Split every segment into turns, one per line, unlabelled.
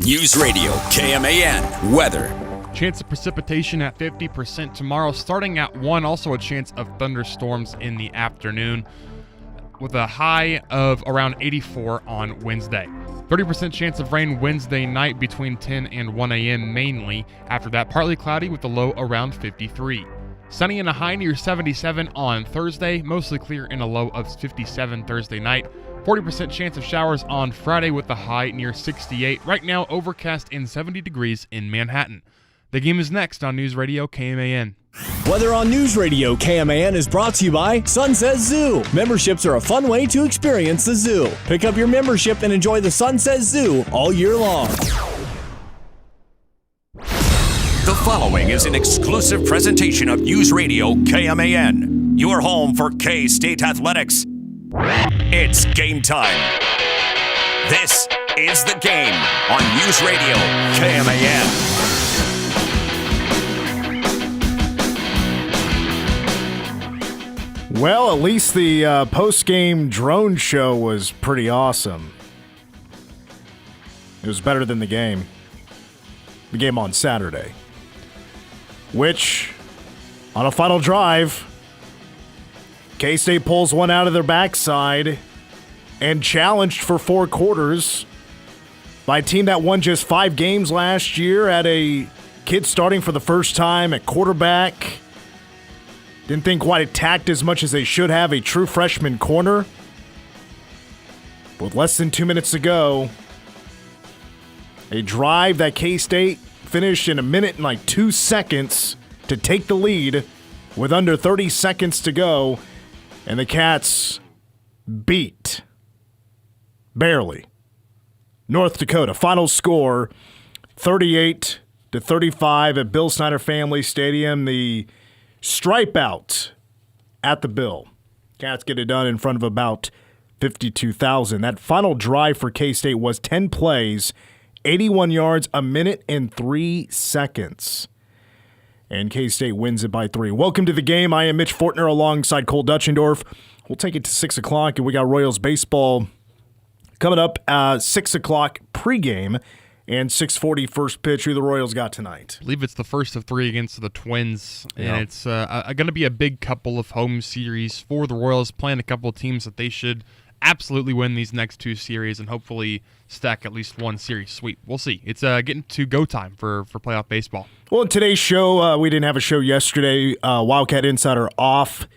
News Radio KMAN weather.
Chance of precipitation at 50% tomorrow, starting at 1. Also a chance of thunderstorms in the afternoon with a high of around 84 on Wednesday. 30% chance of rain Wednesday night between 10 and 1 a.m. mainly. After that, partly cloudy with a low around 53. Sunny and a high near 77 on Thursday, mostly clear and a low of 57 Thursday night. 40% chance of showers on Friday with a high near 68. Right now, overcast and 70 degrees in Manhattan. The game is next on News Radio KMAN.
Weather on News Radio KMAN is brought to you by Sunset Zoo. Memberships are a fun way to experience the zoo. Pick up your membership and enjoy the Sunset Zoo all year long.
The following is an exclusive presentation of News Radio KMAN, your home for K-State athletics. It's game time. This is The Game on News Radio KMAN.
Well, at least the post-game drone show was pretty awesome. It was better than the game. The game on Saturday. Which, on a final drive, K-State pulls one out of their backside and challenged for 4 quarters by a team that won just 5 games last year, had a kid starting for the first time at quarterback. Didn't think quite attacked as much as they should have, a true freshman corner. With less than 2 minutes to go, a drive that K-State finished in 1 minute and like 2 seconds to take the lead with under 30 seconds to go, and the Cats beat, barely, North Dakota. Final score, 38-35 at Bill Snyder Family Stadium. The stripe out at the Bill. Cats get it done in front of about 52,000. That final drive for K-State was 10 plays, 81 yards, 1 minute and 3 seconds. And K-State wins it by 3. Welcome to the game. I am Mitch Fortner alongside Cole Dutchendorf. We'll take it to 6 o'clock, and we got Royals baseball coming up 6 o'clock pregame. And 6:40 first pitch. Who the Royals got tonight?
I believe it's the first of 3 against the Twins, and
Yeah.
it's going to be a big couple of home series for the Royals, playing a couple of teams that they should absolutely win these next 2 series and hopefully stack at least 1 series sweep. We'll see. It's getting to go time for playoff baseball.
Well, in today's show, we didn't have a show yesterday. Wildcat Insider off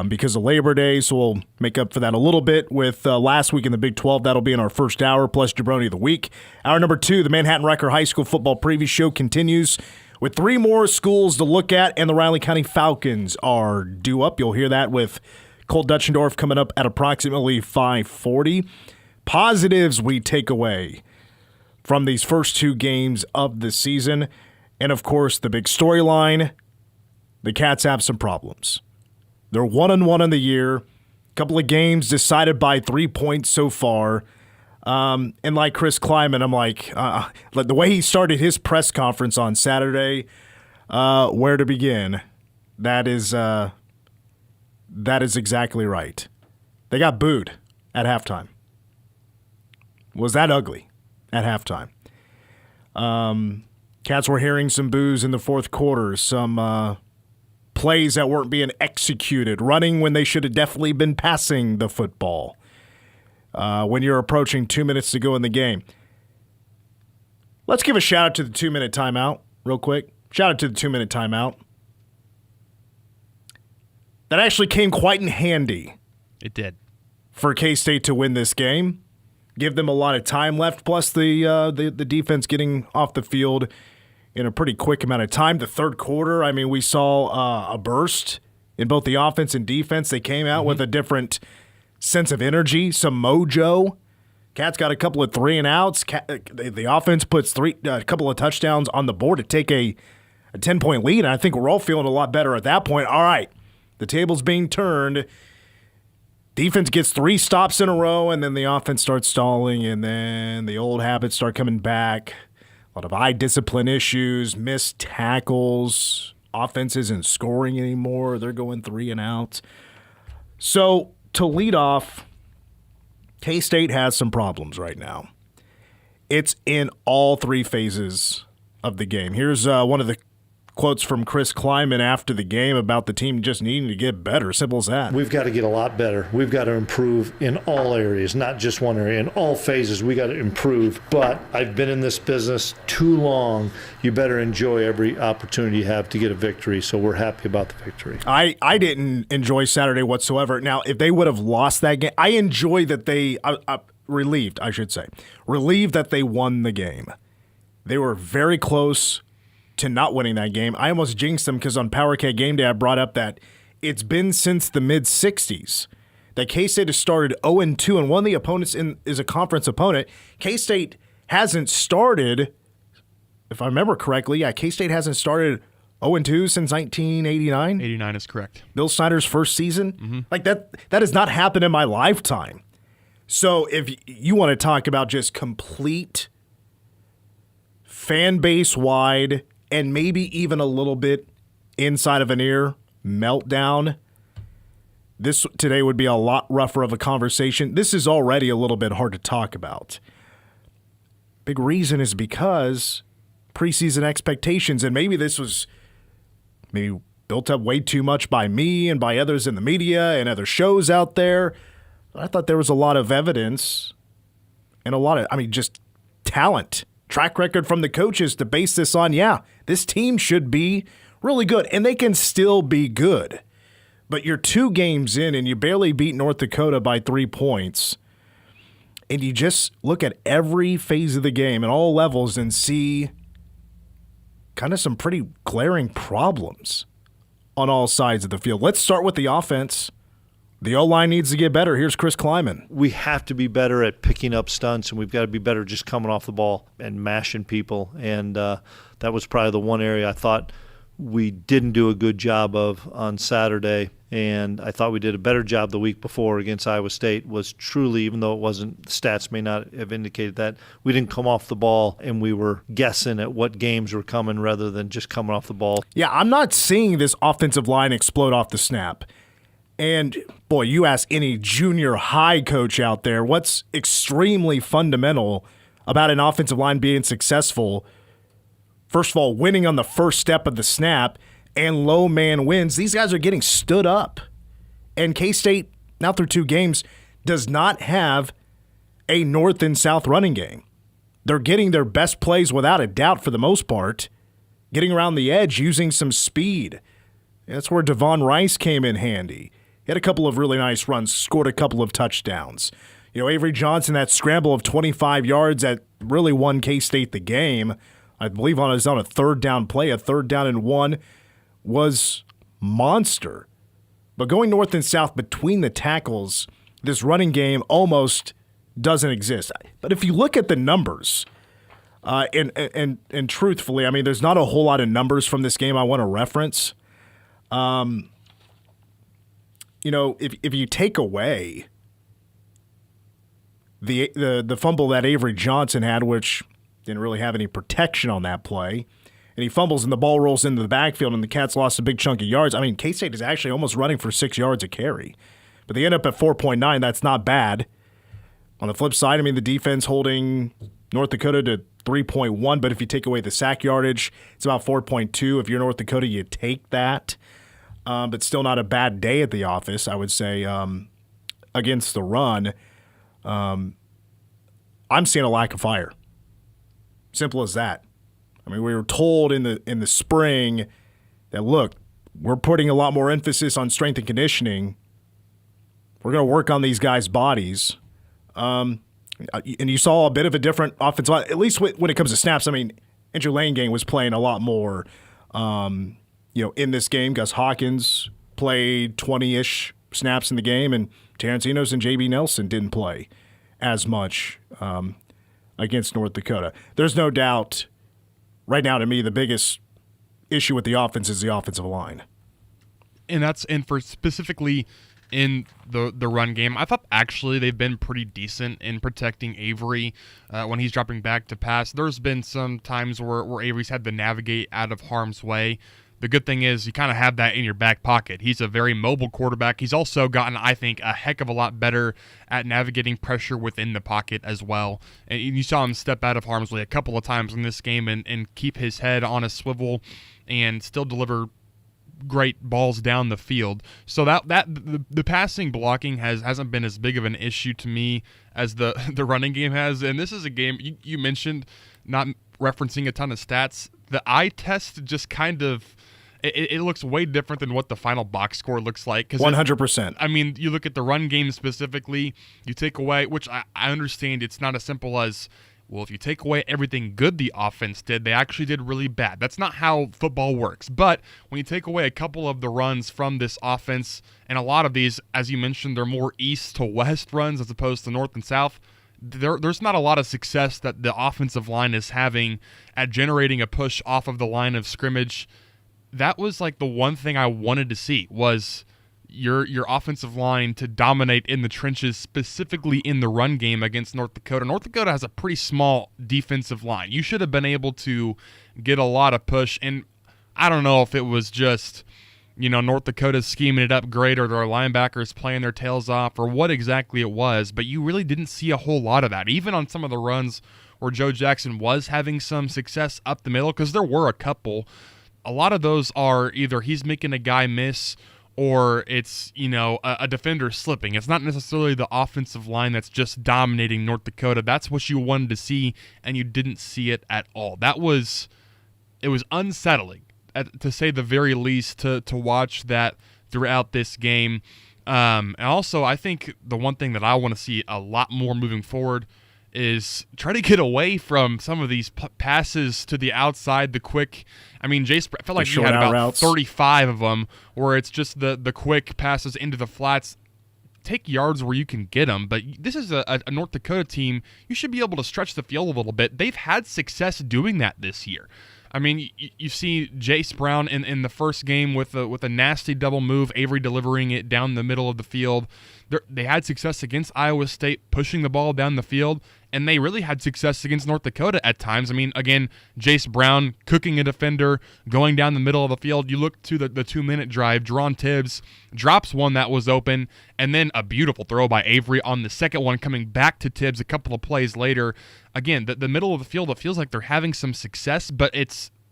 because of Labor Day, so we'll make up for that a little bit with last week in the Big 12. That'll be in our first hour, plus Jabroni of the Week. Hour number 2, the Manhattan Riker High School football preview show continues with 3 more schools to look at, and the Riley County Falcons are due up. You'll hear that with Cole Dutchendorf coming up at approximately 5:40. Positives we take away from these first 2 games of the season, and of course the big storyline, the Cats have some problems. They're 1-1 in the year. A couple of games decided by 3 points so far. And like Chris Kleiman, I'm like the way he started his press conference on Saturday, where to begin? That is exactly right. They got booed at halftime. Was that ugly at halftime? Cats were hearing some boos in the fourth quarter, some plays that weren't being executed, running when they should have definitely been passing the football when you're approaching 2 minutes to go in the game. Let's give a shout-out to the 2-minute timeout real quick. Shout-out to the 2-minute timeout. That actually came quite in handy.
It did.
For K-State to win this game. Give them a lot of time left, plus the defense getting off the field in a pretty quick amount of time. The third quarter, I mean, we saw a burst in both the offense and defense. They came out with a different sense of energy, some mojo. Cats got a couple of 3-and-outs. The offense puts a couple of touchdowns on the board to take a 10-point lead, and I think we're all feeling a lot better at that point. All right, the table's being turned. Defense gets 3 stops in a row, and then the offense starts stalling, and then the old habits start coming back. A lot of eye discipline issues, missed tackles. Offense isn't scoring anymore. They're going 3-and-outs. So to lead off, K-State has some problems right now. It's in all three phases of the game. Here's one of the quotes from Chris Kleiman after the game about the team just needing to get better. Simple as that.
We've got to get a lot better. We've got to improve in all areas, not just one area. In all phases, we got to improve. But I've been in this business too long. You better enjoy every opportunity you have to get a victory. So we're happy about the victory.
I didn't enjoy Saturday whatsoever. Now, if they would have lost that game, I enjoy that they relieved that they won the game. They were very close to not winning that game. I almost jinxed them because on Power K Game Day I brought up that it's been since the mid-'60s that K-State has started 0-2, and one of the opponents is a conference opponent. K-State hasn't started, if I remember correctly, K-State hasn't started 0-2 since 1989.
89 is correct.
Bill Snyder's first season. Like that has not happened in my lifetime. So if you want to talk about just complete fan base wide and maybe even a little bit inside of an ear meltdown, this today would be a lot rougher of a conversation. This is already a little bit hard to talk about. Big reason is because preseason expectations, and maybe this was built up way too much by me and by others in the media and other shows out there. I thought there was a lot of evidence and just talent, track record from the coaches to base this on. Yeah, this team should be really good, and they can still be good. But you're 2 games in, and you barely beat North Dakota by 3 points, and you just look at every phase of the game and all levels and see kind of some pretty glaring problems on all sides of the field. Let's start with the offense. The O-line needs to get better. Here's Chris Kleiman.
We have to be better at picking up stunts, and we've got to be better just coming off the ball and mashing people. And that was probably the one area I thought we didn't do a good job of on Saturday. And I thought we did a better job the week before against Iowa State. Was truly, even though it wasn't, the stats may not have indicated that, we didn't come off the ball and we were guessing at what games were coming rather than just coming off the ball.
Yeah, I'm not seeing this offensive line explode off the snap. And, boy, you ask any junior high coach out there, what's extremely fundamental about an offensive line being successful? First of all, winning on the first step of the snap and low man wins. These guys are getting stood up. And K-State, now through 2 games, does not have a north and south running game. They're getting their best plays without a doubt for the most part, getting around the edge, using some speed. That's where Devon Rice came in handy. He had a couple of really nice runs, scored a couple of touchdowns. Avery Johnson, that scramble of 25 yards that really won K-State the game, I believe on a 3rd down play, a 3rd down and 1, was monster. But going north and south between the tackles, this running game almost doesn't exist. But if you look at the numbers, and truthfully, there's not a whole lot of numbers from this game I want to reference. If you take away the fumble that Avery Johnson had, which didn't really have any protection on that play, and he fumbles and the ball rolls into the backfield and the Cats lost a big chunk of yards. K-State is actually almost running for 6 yards a carry. But they end up at 4.9. That's not bad. On the flip side, the defense holding North Dakota to 3.1, but if you take away the sack yardage, it's about 4.2. If you're North Dakota, you take that. But still not a bad day at the office, I would say, against the run. I'm seeing a lack of fire. Simple as that. We were told in the spring that, look, we're putting a lot more emphasis on strength and conditioning. We're going to work on these guys' bodies. And you saw a bit of a different offensive line, at least when it comes to snaps. Andrew Langgang was playing a lot more in this game. Gus Hawkins played 20-ish snaps in the game, and Terrence Enos and J.B. Nelson didn't play as much against North Dakota. There's no doubt, right now to me, the biggest issue with the offense is the offensive line.
And for specifically in the run game, I thought actually they've been pretty decent in protecting Avery when he's dropping back to pass. There's been some times where Avery's had to navigate out of harm's way. the good thing is you kind of have that in your back pocket. He's a very mobile quarterback. He's also gotten, I think, a heck of a lot better at navigating pressure within the pocket as well. And you saw him step out of harm's way a couple of times in this game and keep his head on a swivel and still deliver great balls down the field. So the passing blocking hasn't been as big of an issue to me as the running game has. And this is a game you mentioned, not referencing a ton of stats. The eye test just kind of it looks way different than what the final box score looks like.
100%.
I mean, you look at the run game specifically, you take away, which I understand it's not as simple as, well, if you take away everything good the offense did, they actually did really bad. That's not how football works. But when you take away a couple of the runs from this offense, and a lot of these, as you mentioned, they're more east to west runs as opposed to north and south, there's not a lot of success that the offensive line is having at generating a push off of the line of scrimmage. That was like the one thing I wanted to see was your offensive line to dominate in the trenches, specifically in the run game against North Dakota. North Dakota has a pretty small defensive line. You should have been able to get a lot of push, and I don't know if it was just, North Dakota scheming it up great or their linebackers playing their tails off or what exactly it was, but you really didn't see a whole lot of that, even on some of the runs where Joe Jackson was having some success up the middle, because there were a couple. A lot of those are either he's making a guy miss or it's, a defender slipping. It's not necessarily the offensive line that's just dominating North Dakota. That's what you wanted to see, and you didn't see it at all. It was unsettling, to say the very least, to watch that throughout this game. And also, I think the one thing that I want to see a lot more moving forward is try to get away from some of these passes to the outside, the quick. I mean, Jace, I felt like he had about routes. 35 of them where it's just the quick passes into the flats. Take yards where you can get them, but this is a North Dakota team. You should be able to stretch the field a little bit. They've had success doing that this year. I mean, you see Jace Brown in the first game with a nasty double move, Avery delivering it down the middle of the field. They had success against Iowa State pushing the ball down the field, and they really had success against North Dakota at times. I mean, again, Jace Brown cooking a defender, going down the middle of the field. You look to the 2-minute drive, Jerron Tibbs drops one that was open, and then a beautiful throw by Avery on the second one coming back to Tibbs a couple of plays later. Again, the middle of the field, it feels like they're having some success, but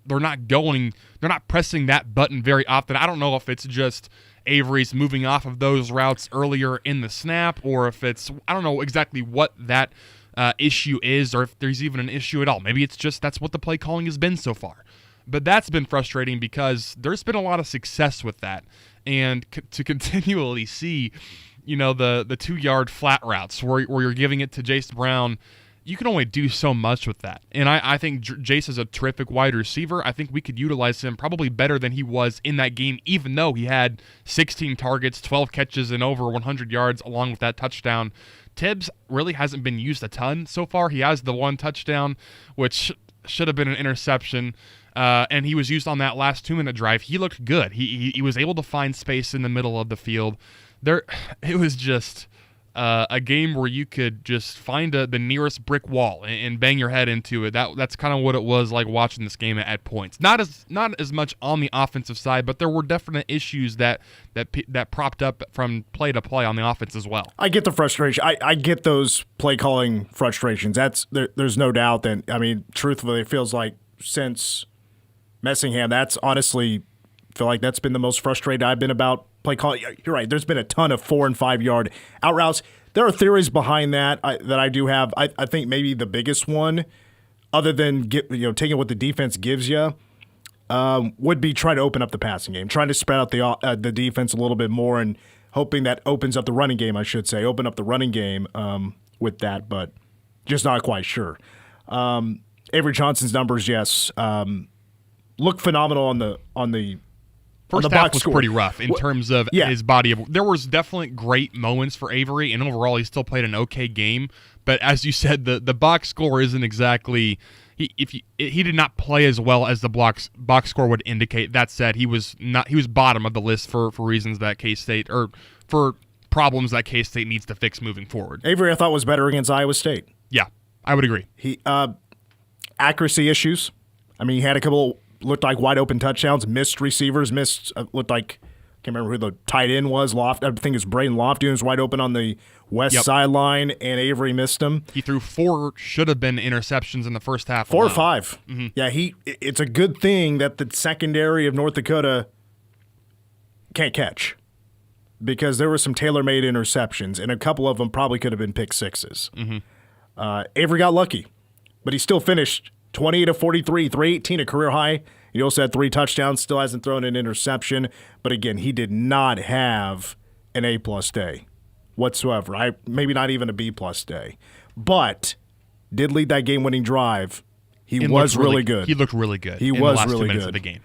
they're not pressing that button very often. I don't know if it's just Avery's moving off of those routes earlier in the snap, or if I don't know exactly what that issue is, or if there's even an issue at all. Maybe it's just that's what the play calling has been so far. But that's been frustrating because there's been a lot of success with that. And to continually see, the 2-yard flat routes where you're giving it to Jace Brown, you can only do so much with that. And I think Jace is a terrific wide receiver. I think we could utilize him probably better than he was in that game, even though he had 16 targets, 12 catches, and over 100 yards along with that touchdown. Tibbs really hasn't been used a ton so far. He has the one touchdown, which should have been an interception, and he was used on that last 2-minute drive. He looked good. He was able to find space in the middle of the field. It was just a game where you could just find the nearest brick wall and bang your head into it. That's kind of what it was like watching this game at points. Not as much on the offensive side, but there were definite issues that propped up from play to play on the offense as well.
I get the frustration. I get those play calling frustrations. There's no doubt that, I mean, truthfully, it feels like since Messingham, that's honestly feel like that's been the most frustrated I've been about play calling. You're right. There's been a ton of 4- and 5-yard out routes. There are theories behind that I do have. I think maybe the biggest one, other than taking what the defense gives you, would be trying to open up the passing game, trying to spread out the defense a little bit more, and hoping that opens up the running game. I should say, open up the running game with that, but just not quite sure. Avery Johnson's numbers, yes, look phenomenal on the.
First half was pretty rough in terms of his body. There was definitely great moments for Avery, and overall he still played an okay game. But as you said, the box score isn't exactly he did not play as well as the box score would indicate. That said, he was bottom of the list for reasons that K-State, or for problems that K-State needs to fix moving forward.
Avery, I thought, was better against Iowa State.
Yeah, I would agree.
He accuracy issues. I mean, he had a couple looked like wide open touchdowns, missed receivers, looked like, can't remember who the tight end was. I think it's Braden Lofton was wide open on the west sideline, and Avery missed him.
He threw 4 should have been interceptions in the first half.
4 or 5. Mm-hmm. Yeah, it's a good thing that the secondary of North Dakota can't catch, because there were some tailor-made interceptions, and a couple of them probably could have been pick sixes. Mm-hmm. Avery got lucky, but he still finished 28 of 43, 318, a career high. He also had 3 touchdowns, still hasn't thrown an interception. But again, he did not have an A-plus day whatsoever. Maybe not even a B-plus day. But did lead that game-winning drive. He was really good.
He looked really good.
He was
in the last
really
2 minutes
good.
of the game.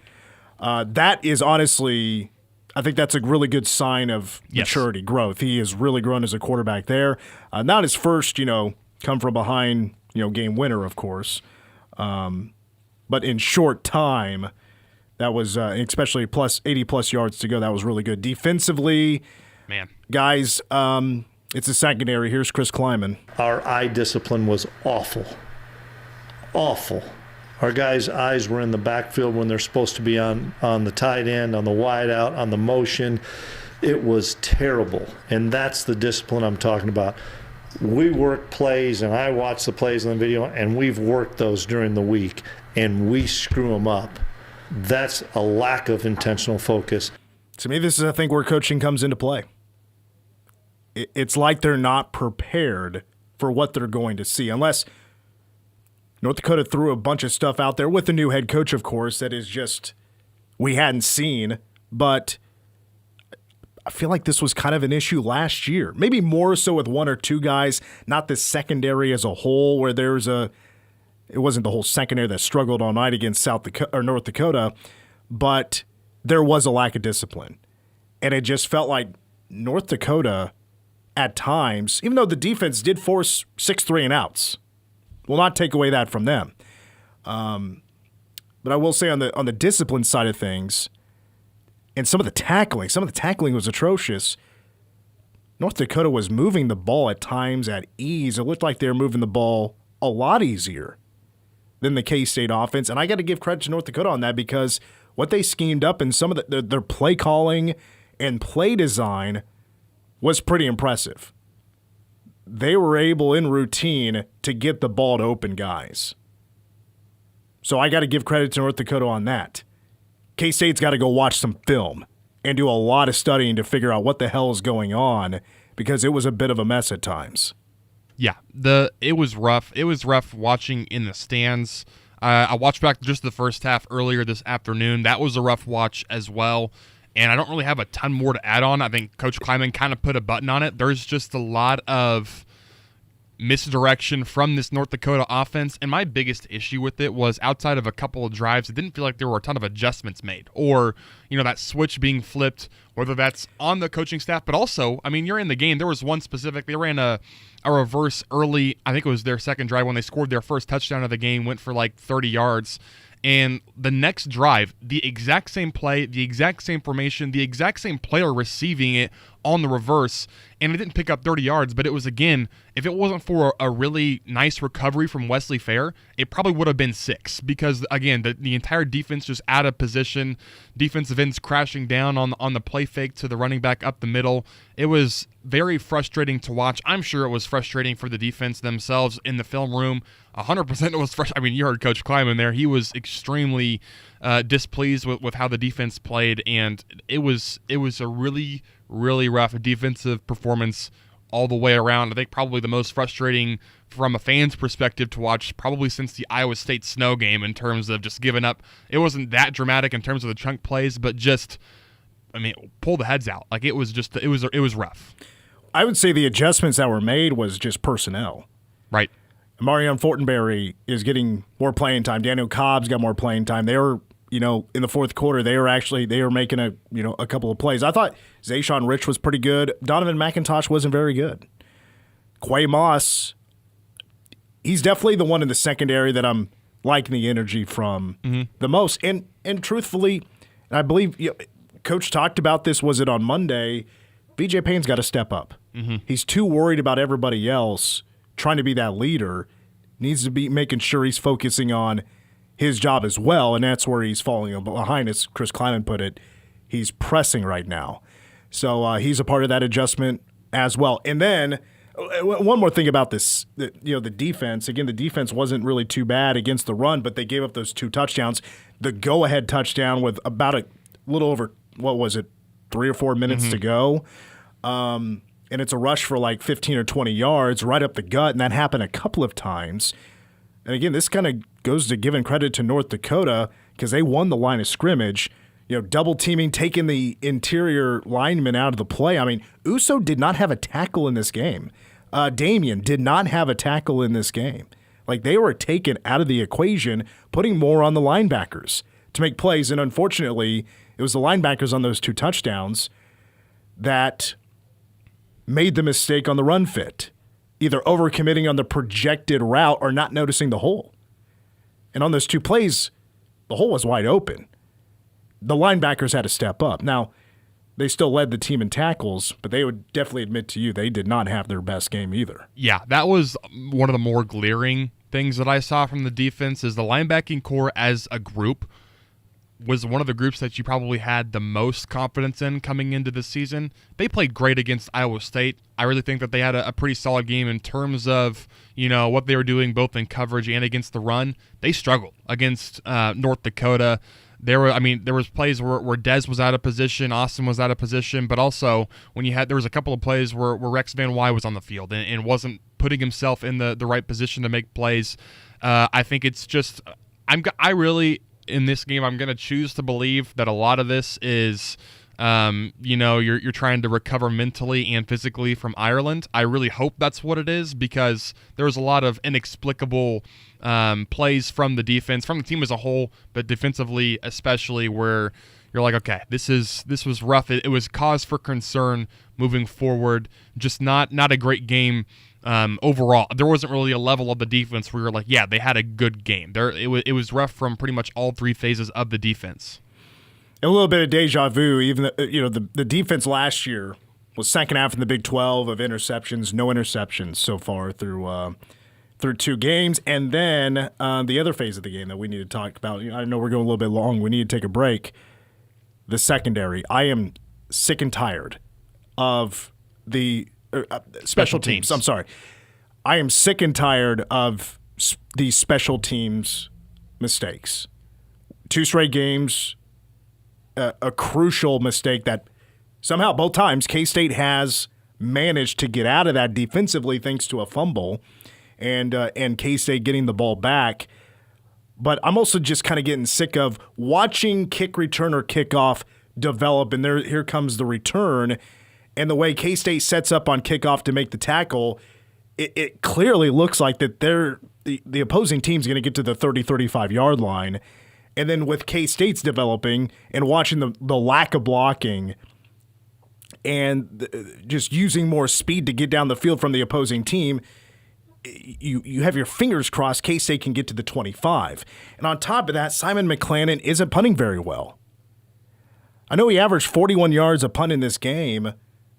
That is honestly, I think that's a really good sign of maturity, growth. He has really grown as a quarterback there. Not his first, come from behind, game winner, of course. But in short time, that was, especially plus 80-plus yards to go, that was really good. Defensively,
man,
guys, it's a secondary. Here's Chris Kleiman.
Our eye discipline was awful. Awful. Our guys' eyes were in the backfield when they're supposed to be on the tight end, on the wide out, on the motion. It was terrible, and that's the discipline I'm talking about. We work plays, and I watch the plays on the video, and we've worked those during the week, and we screw them up. That's a lack of intentional focus.
To me, this is, I think, where coaching comes into play. It's like they're not prepared for what they're going to see, unless North Dakota threw a bunch of stuff out there with the new head coach, of course, that is just we hadn't seen. But I feel like this was kind of an issue last year, maybe more so with 1 or 2 guys, not the secondary as a whole, where it wasn't the whole secondary that struggled all night against North Dakota, but there was a lack of discipline. And it just felt like North Dakota, at times, even though the defense did force 6 3-and-outs, will not take away that from them. But I will say on the discipline side of things, and some of the tackling was atrocious. North Dakota was moving the ball at times at ease. It looked like they were moving the ball a lot easier than the K-State offense. And I got to give credit to North Dakota on that, because what they schemed up and some of their play calling and play design was pretty impressive. They were able in routine to get the ball to open guys. So I got to give credit to North Dakota on that. K-State's got to go watch some film and do a lot of studying to figure out what the hell is going on, because it was a bit of a mess at times.
Yeah, it was rough. It was rough watching in the stands. I watched back just the first half earlier this afternoon. That was a rough watch as well. And I don't really have a ton more to add on. I think Coach Kleiman kind of put a button on it. There's just a lot of misdirection from this North Dakota offense, and my biggest issue with it was outside of a couple of drives, it didn't feel like there were a ton of adjustments made, or that switch being flipped, whether that's on the coaching staff, but also, you're in the game. There was one specific, they ran a reverse early, I think it was their second drive when they scored their first touchdown of the game, went for like 30 yards, and the next drive, the exact same play, the exact same formation, the exact same player receiving it on the reverse, and it didn't pick up 30 yards, but it was, again, if it wasn't for a really nice recovery from Wesley Fair, it probably would have been 6, because, again, the entire defense just out of position, defensive ends crashing down on the play fake to the running back up the middle. It was very frustrating to watch. I'm sure it was frustrating for the defense themselves in the film room. 100% it was frustrating. You heard Coach Kleiman there. He was extremely displeased with how the defense played, and it was a really, really rough defensive performance all the way around. I think probably the most frustrating from a fan's perspective to watch probably since the Iowa State snow game, in terms of just giving up. It wasn't that dramatic in terms of the chunk plays, but just, pull the heads out. Like, it was rough. I
would say the adjustments that were made was just personnel.
Right.
Marion Fortenberry is getting more playing time. Daniel Cobb's got more playing time. They were, in the fourth quarter, they were making a couple of plays. I thought Zayshawn Rich was pretty good. Donovan McIntosh wasn't very good. Quay Moss, he's definitely the one in the secondary that I'm liking the energy from the most. And truthfully, and I believe Coach talked about this, was it on Monday, BJ Payne's got to step up. Mm-hmm. He's too worried about everybody else trying to be that leader. Needs to be making sure he's focusing on his job as well, and that's where he's falling behind, as Chris Kleiman put it. He's pressing right now. So he's a part of that adjustment as well. And then one more thing about this, the defense. Again, the defense wasn't really too bad against the run, but they gave up those 2 touchdowns. The go-ahead touchdown with about a little over, 3 or 4 minutes to go. And it's a rush for like 15 or 20 yards right up the gut, and that happened a couple of times. And again, this kind of goes to giving credit to North Dakota because they won the line of scrimmage. Double teaming, taking the interior lineman out of the play. I mean, Uso did not have a tackle in this game. Damian did not have a tackle in this game. Like, they were taken out of the equation, putting more on the linebackers to make plays. And unfortunately, it was the linebackers on those 2 touchdowns that made the mistake on the run fit, either overcommitting on the projected route or not noticing the hole. And on those 2 plays, the hole was wide open. The linebackers had to step up. Now, they still led the team in tackles, but they would definitely admit to you they did not have their best game either.
Yeah, that was one of the more glaring things that I saw from the defense is the linebacking core as a group was one of the groups that you probably had the most confidence in coming into the season. They played great against Iowa State. I really think that they had a pretty solid game in terms of, what they were doing both in coverage and against the run. They struggled against North Dakota. There was plays where Dez was out of position, Austin was out of position, but also there was a couple of plays where Rex Van Wy was on the field and wasn't putting himself in the right position to make plays. I think it's just in this game, I'm going to choose to believe that a lot of this is, you're trying to recover mentally and physically from Ireland. I really hope that's what it is because there was a lot of inexplicable plays from the defense, from the team as a whole, but defensively especially, where you're like, okay, this was rough. It was cause for concern moving forward. Just not a great game. Overall, there wasn't really a level of the defense where you're like, yeah, they had a good game. It was rough from pretty much all 3 phases of the defense.
A little bit of deja vu. Even the defense last year was second half in the Big 12 of interceptions, no interceptions so far through 2 games, and then the other phase of the game that we need to talk about. I know we're going a little bit long. We need to take a break. The secondary. I am sick and tired of the special teams. I'm sorry. I am sick and tired of these special teams mistakes. 2 straight games, a crucial mistake that somehow both times K-State has managed to get out of that defensively thanks to a fumble and K-State getting the ball back. But I'm also just kind of getting sick of watching kick return or kickoff develop, and here comes the return. And the way K-State sets up on kickoff to make the tackle, it clearly looks like that the opposing team's going to get to the 30, 35-yard line. And then with K-State's developing and watching the lack of blocking and just using more speed to get down the field from the opposing team, you have your fingers crossed K-State can get to the 25. And on top of that, Simon McClannon isn't punting very well. I know he averaged 41 yards a punt in this game,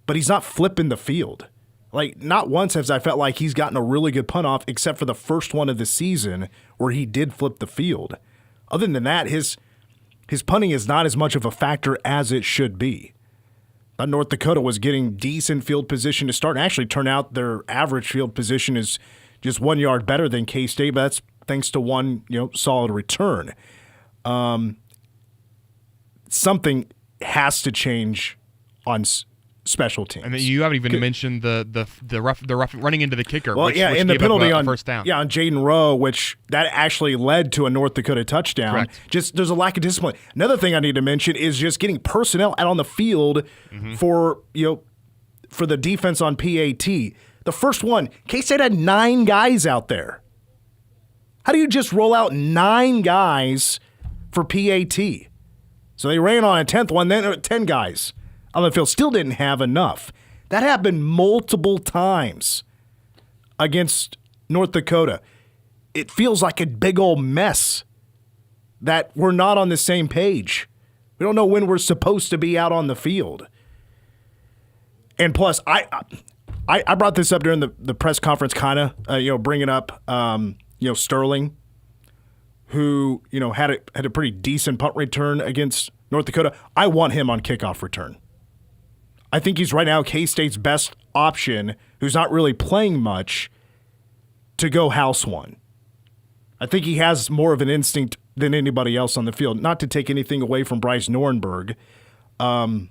but he's not flipping the field. Like, not once has I felt like he's gotten a really good punt off, except for the first one of the season where he did flip the field. Other than that, his punting is not as much of a factor as it should be. But North Dakota was getting decent field position to start, and actually turned out their average field position is just 1 yard better than K-State, but that's thanks to one solid return. Something has to change on special teams.
And you haven't even mentioned the rough running into the kicker.
Well,
which
and the penalty on
first down.
Yeah, on Jaden Rowe, which that actually led to a North Dakota touchdown.
Correct.
Just there's a lack of discipline. Another thing I need to mention is just getting personnel out on the field for the defense on PAT. The first one, K-State had 9 guys out there. How do you just roll out 9 guys for PAT? So they ran on a 10th one, then 10 guys on the field. Still didn't have enough. That happened multiple times against North Dakota. It feels like a big old mess that we're not on the same page. We don't know when we're supposed to be out on the field. And plus, I brought this up during the press conference, kind of, bringing up, Sterling. who, had a pretty decent punt return against North Dakota. I want him on kickoff return. I think he's right now K-State's best option, who's not really playing much, to go house one. I think he has more of an instinct than anybody else on the field. Not to take anything away from Bryce Norenberg, but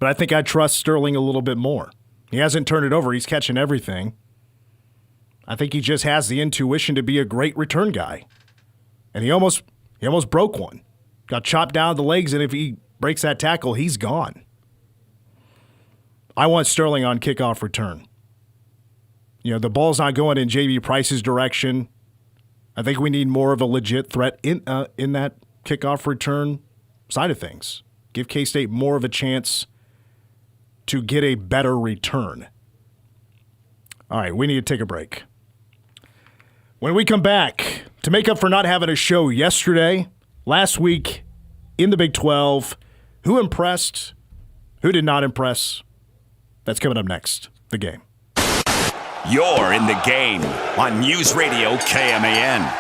I think I trust Sterling a little bit more. He hasn't turned it over. He's catching everything. I think he just has the intuition to be a great return guy. And he almost broke one. Got chopped down the legs, and if he breaks that tackle, he's gone. I want Sterling on kickoff return. The ball's not going in J.B. Price's direction. I think we need more of a legit threat in that kickoff return side of things. Give K-State more of a chance to get a better return. All right, we need to take a break. When we come back, to make up for not having a show yesterday, last week in the Big 12, who impressed, who did not impress? That's coming up next. The Game.
You're in the game on News Radio KMAN.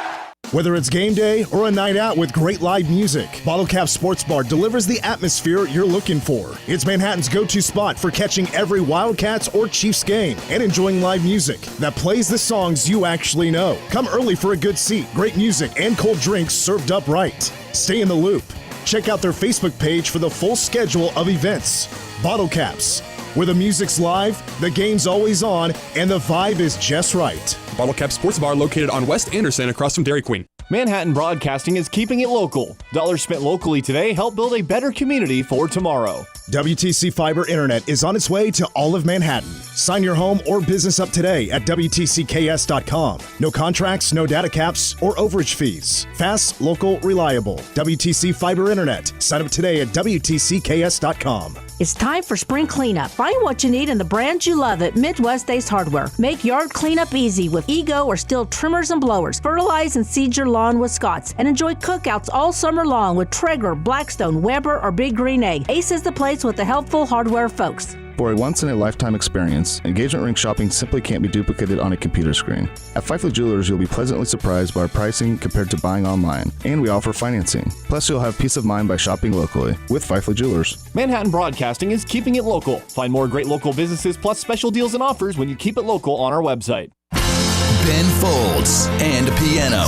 Whether it's game day or a night out with great live music, Bottle Cap Sports Bar delivers the atmosphere you're looking for. It's Manhattan's go-to spot for catching every Wildcats or Chiefs game and enjoying live music that plays the songs you actually know. Come early for a good seat, great music, and cold drinks served up right. Stay in the loop. Check out their Facebook page for the full schedule of events. Bottle Caps, where the music's live, the game's always on, and the vibe is just right.
Bottle Cap Sports Bar located on West Anderson across from Dairy Queen.
Manhattan Broadcasting is keeping it local. Dollars spent locally today help build a better community for tomorrow.
WTC Fiber Internet is on its way to all of Manhattan. Sign your home or business up today at WTCKS.com. No contracts, no data caps, or overage fees. Fast, local, reliable. WTC Fiber Internet. Sign up today at WTCKS.com.
It's time for spring cleanup. Find what you need in the brands you love at Midwest Ace Hardware. Make yard cleanup easy with Ego or Stihl trimmers and blowers. Fertilize and seed your lawn with Scotts. And enjoy cookouts all summer long with Traeger, Blackstone, Weber, or Big Green Egg. Ace is the place with the helpful hardware folks.
For a once-in-a-lifetime experience, engagement ring shopping simply can't be duplicated on a computer screen. At Fifely Jewelers, you'll be pleasantly surprised by our pricing compared to buying online, and we offer financing. Plus, you'll have peace of mind by shopping locally with Fifely Jewelers.
Manhattan Broadcasting is keeping it local. Find more great local businesses plus special deals and offers when you keep it local on our website.
Ben Folds and piano.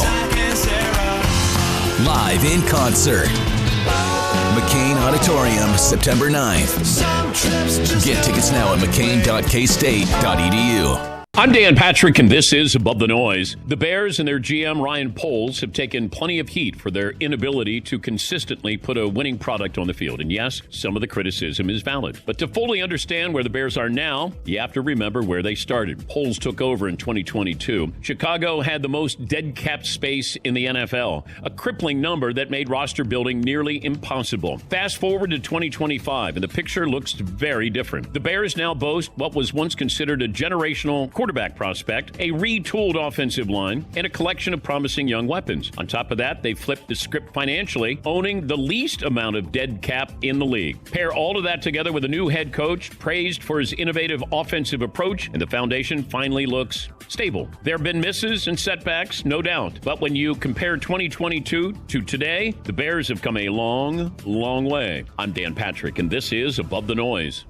Live in concert. McCain Auditorium, September 9th. Get tickets now at mccain.kstate.edu.
I'm Dan Patrick, and this is Above the Noise. The Bears and their GM Ryan Poles have taken plenty of heat for their inability to consistently put a winning product on the field. And yes, some of the criticism is valid. But to fully understand where the Bears are now, you have to remember where they started. Poles took over in 2022. Chicago had the most dead cap space in the NFL, a crippling number that made roster building nearly impossible. Fast forward to 2025, and the picture looks very different. The Bears now boast what was once considered a generational quarterback prospect, a retooled offensive line, and a collection of promising young weapons. On top of that, they flipped the script financially, owning the least amount of dead cap in the league. Pair all of that together with a new head coach, praised for his innovative offensive approach, and the foundation finally looks stable. There have been misses and setbacks, no doubt, but when you compare 2022 to today, the Bears have come a long, long way. I'm Dan Patrick, and this is Above the Noise.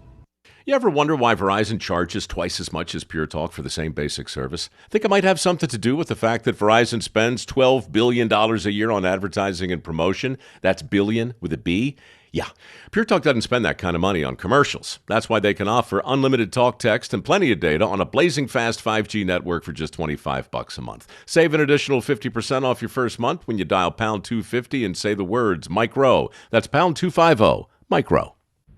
You ever wonder why Verizon charges twice as much as Pure Talk for the same basic service? Think it might have something to do with the fact that Verizon spends $12 billion a year on advertising and promotion? That's billion with a B? Yeah, Pure Talk doesn't spend that kind of money on commercials. That's why they can offer unlimited talk, text, and plenty of data on a blazing fast 5G network for just $25 a month. Save an additional 50% off your first month when you dial pound 250 and say the words micro. That's pound 250, micro.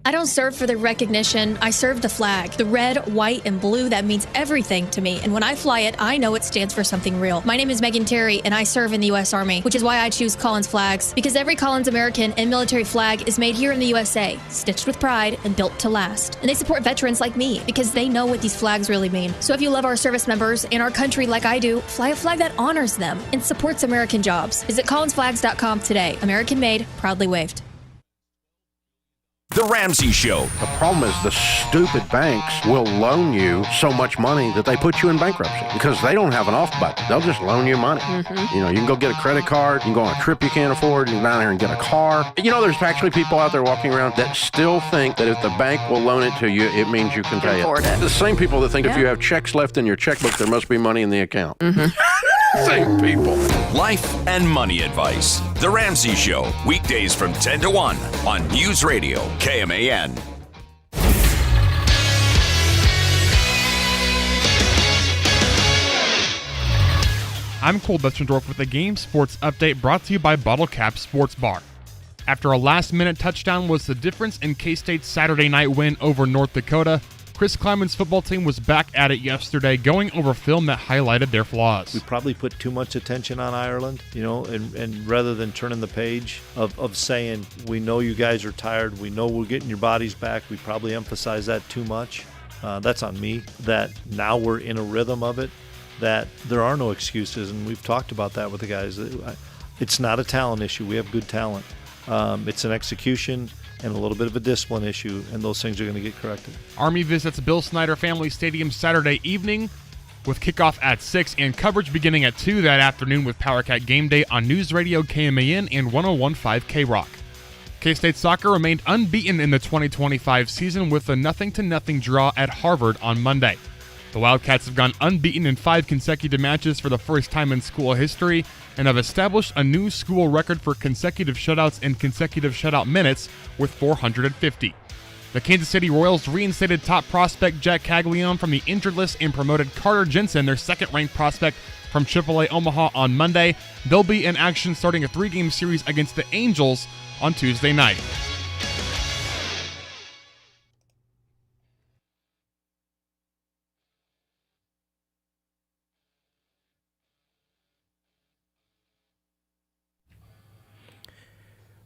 I don't serve for the recognition. I serve the flag. The red, white, and blue, that means everything to me. And when I fly it, I know it stands for something real. My name is Megan Terry, and I serve in the U.S. Army, which is why I choose Collins flags. Because every Collins American and military flag is made here in the USA, stitched with pride and built to last. And they support veterans like me because they know what these flags really mean. So if you love our service members and our country like I do, fly a flag that honors them and supports American jobs. Visit collinsflags.com today. American made, proudly waved.
The Ramsey Show.
The problem is the stupid banks will loan you so much money that they put you in bankruptcy because they don't have an off button. They'll just loan you money. You know, you can go get a credit card, you can go on a trip you can't afford, you can go down there and get a car. You know, there's actually people out there walking around that still think that if the bank will loan it to you, it means you can pay it. The same people that think if you have checks left in your checkbook, there must be money in the account. Same people.
Life and money advice. The Ramsey Show, weekdays from 10 to 1 on News Radio KMAN.
I'm Cole Dutchendorf with the Game Sports Update brought to you by Bottle Cap Sports Bar. After a last-minute touchdown was the difference in K-State's Saturday night win over North Dakota, Chris Kleiman's football team was back at it yesterday, going over film that highlighted their flaws.
We probably put too much attention on Ireland, you know, and rather than turning the page of saying, we know you guys are tired, we know we're getting your bodies back, we probably emphasize that too much. That's on me, that now we're in a rhythm of it, that there are no excuses, and we've talked about that with the guys. It's not a talent issue. We have good talent. It's an execution and a little bit of a discipline issue, and those things are going to get corrected.
Army visits Bill Snyder Family Stadium Saturday evening with kickoff at 6 and coverage beginning at 2 that afternoon with PowerCat Game Day on News Radio KMAN and 101.5 K-Rock. K-State soccer remained unbeaten in the 2025 season with a 0-0 draw at Harvard on Monday. The Wildcats have gone unbeaten in 5 consecutive matches for the first time in school history and have established a new school record for consecutive shutouts and consecutive shutout minutes with 450. The Kansas City Royals reinstated top prospect Jack Caglione from the injured list and promoted Carter Jensen, their second-ranked prospect from AAA Omaha, on Monday. They'll be in action starting a 3-game series against the Angels on Tuesday night.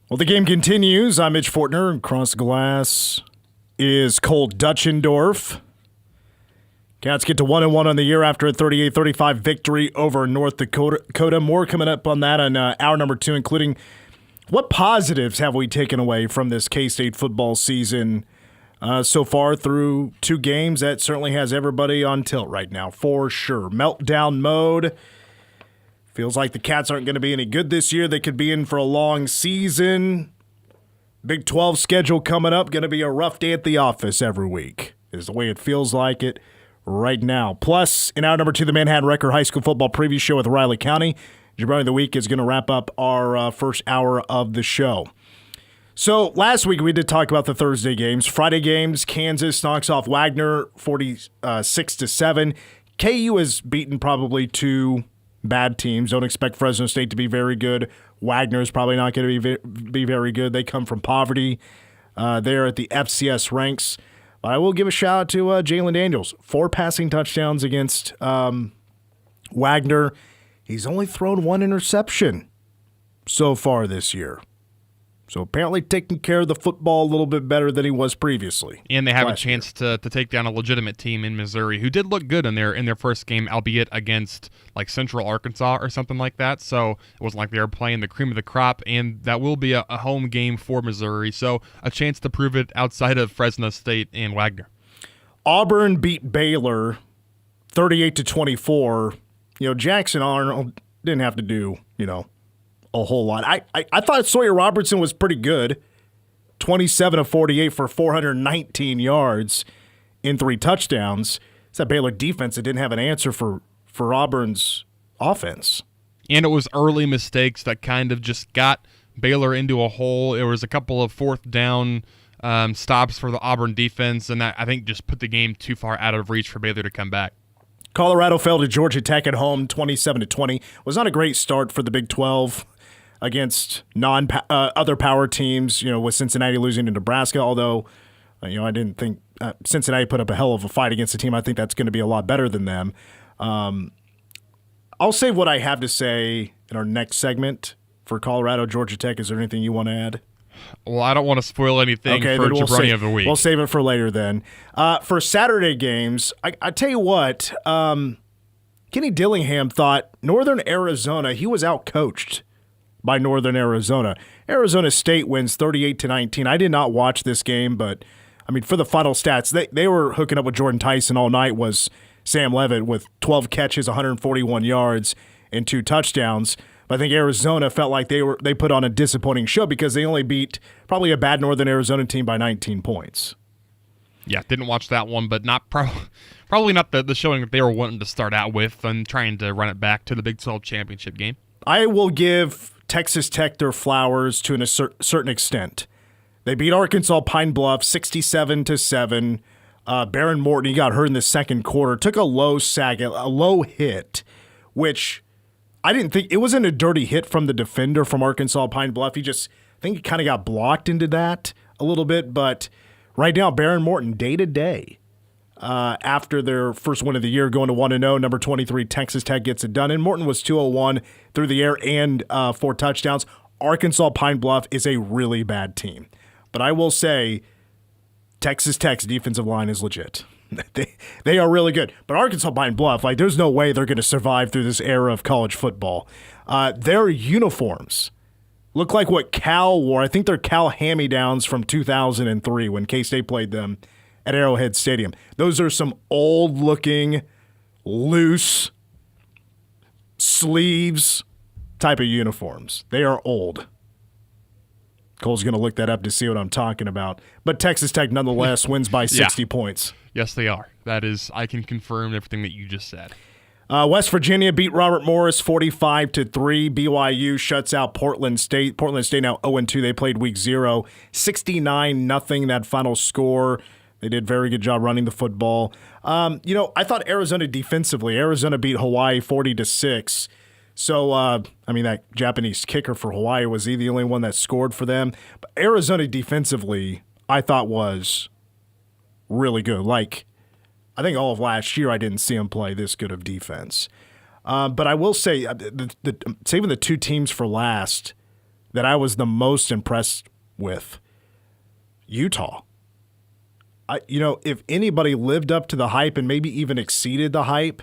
Well, the game continues. I'm Mitch Fortner. Across the glass is Cole Dutchendorf. Cats get to 1-1 on the year after a 38-35 victory over North Dakota. More coming up on that on hour number 2, including what positives have we taken away from this K-State football season so far through 2 games. That certainly has everybody on tilt right now, for sure. Meltdown mode. Feels like the Cats aren't going to be any good this year. They could be in for a long season. Big 12 schedule coming up. Going to be a rough day at the office every week is the way it feels like it right now. Plus, in hour number 2, the Manhattan Record High School Football Preview Show with Riley County. Jabroni of the Week is going to wrap up our first hour of the show. So last week we did talk about the Thursday games. Friday games, Kansas knocks off Wagner 46-7. KU has beaten probably 2 bad teams. Don't expect Fresno State to be very good. Wagner is probably not going to be very good. They come from poverty. They're at the FCS ranks. But I will give a shout out to Jalen Daniels. 4 passing touchdowns against Wagner. He's only thrown 1 interception so far this year. So apparently taking care of the football a little bit better than he was previously.
And they have a chance to take down a legitimate team in Missouri who did look good in their first game, albeit against like Central Arkansas or something like that. So it wasn't like they were playing the cream of the crop, and that will be a home game for Missouri. So a chance to prove it outside of Fresno State and Wagner. Auburn beat Baylor 38-24. Jackson Arnold didn't have to do, a whole lot. I thought Sawyer Robertson was pretty good. 27 of 48 for 419 yards in 3 touchdowns. It's that Baylor defense that didn't have an answer for Auburn's offense. And it was early mistakes that kind of just got Baylor into a hole. There was a couple of 4th down stops for the Auburn defense, and that I think just put the game too far out of reach for Baylor to come back. Colorado fell to Georgia Tech at home 27-20. Was not a great start for the Big 12 against other power teams, with Cincinnati losing to Nebraska, although, I didn't think Cincinnati put up a hell of a fight against a team. I think that's going to be a lot better than them. I'll save what I have to say in our next segment for Colorado, Georgia Tech. Is there anything you want to add? Well, I don't want to spoil anything for Jabroni of the Week. We'll save it for later then. For Saturday games, I tell you what, Kenny Dillingham thought Northern Arizona, he was out-coached by Northern Arizona.
Arizona State wins 38-19. I did not watch this game, but I mean, for the final stats, they were hooking up with Jordan Tyson all night. Was Sam Leavitt with 12 catches, 141 yards, and 2 touchdowns. But I think Arizona felt like they put on a disappointing show because they only beat probably a bad Northern Arizona team by 19 points.
Yeah, didn't watch that one, but not probably not the showing that they were wanting to start out with and trying to run it back to the Big 12 championship game.
I will give Texas Tech their flowers to a certain extent. They beat Arkansas Pine Bluff 67-7. Baron Morton, he got hurt in the second quarter, took a low hit, which I didn't think, it wasn't a dirty hit from the defender from Arkansas Pine Bluff. I think he kind of got blocked into that a little bit, but right now, Baron Morton, day to day, after their first win of the year, going to 1-0, number 23, Texas Tech gets it done. And Morton was 201 through the air and 4 touchdowns. Arkansas Pine Bluff is a really bad team. But I will say, Texas Tech's defensive line is legit. They are really good. But Arkansas Pine Bluff, there's no way they're going to survive through this era of college football. Their uniforms look like what Cal wore. I think they're Cal hand-me-downs from 2003 when K-State played them at Arrowhead Stadium. Those are some old-looking, loose sleeves type of uniforms. They are old. Cole's going to look that up to see what I'm talking about. But Texas Tech, nonetheless, wins by 60 points.
Yes, they are. That is, I can confirm everything that you just said.
West Virginia beat Robert Morris 45-3. BYU shuts out Portland State. Portland State now 0-2. They played week 0. 69-0, that final score. They did a very good job running the football. I thought Arizona defensively, Arizona beat Hawaii 40-6. So, that Japanese kicker for Hawaii, was he the only one that scored for them? But Arizona defensively, I thought was really good. I think all of last year I didn't see them play this good of defense. But I will say, saving the 2 teams for last that I was the most impressed with, Utah. If anybody lived up to the hype and maybe even exceeded the hype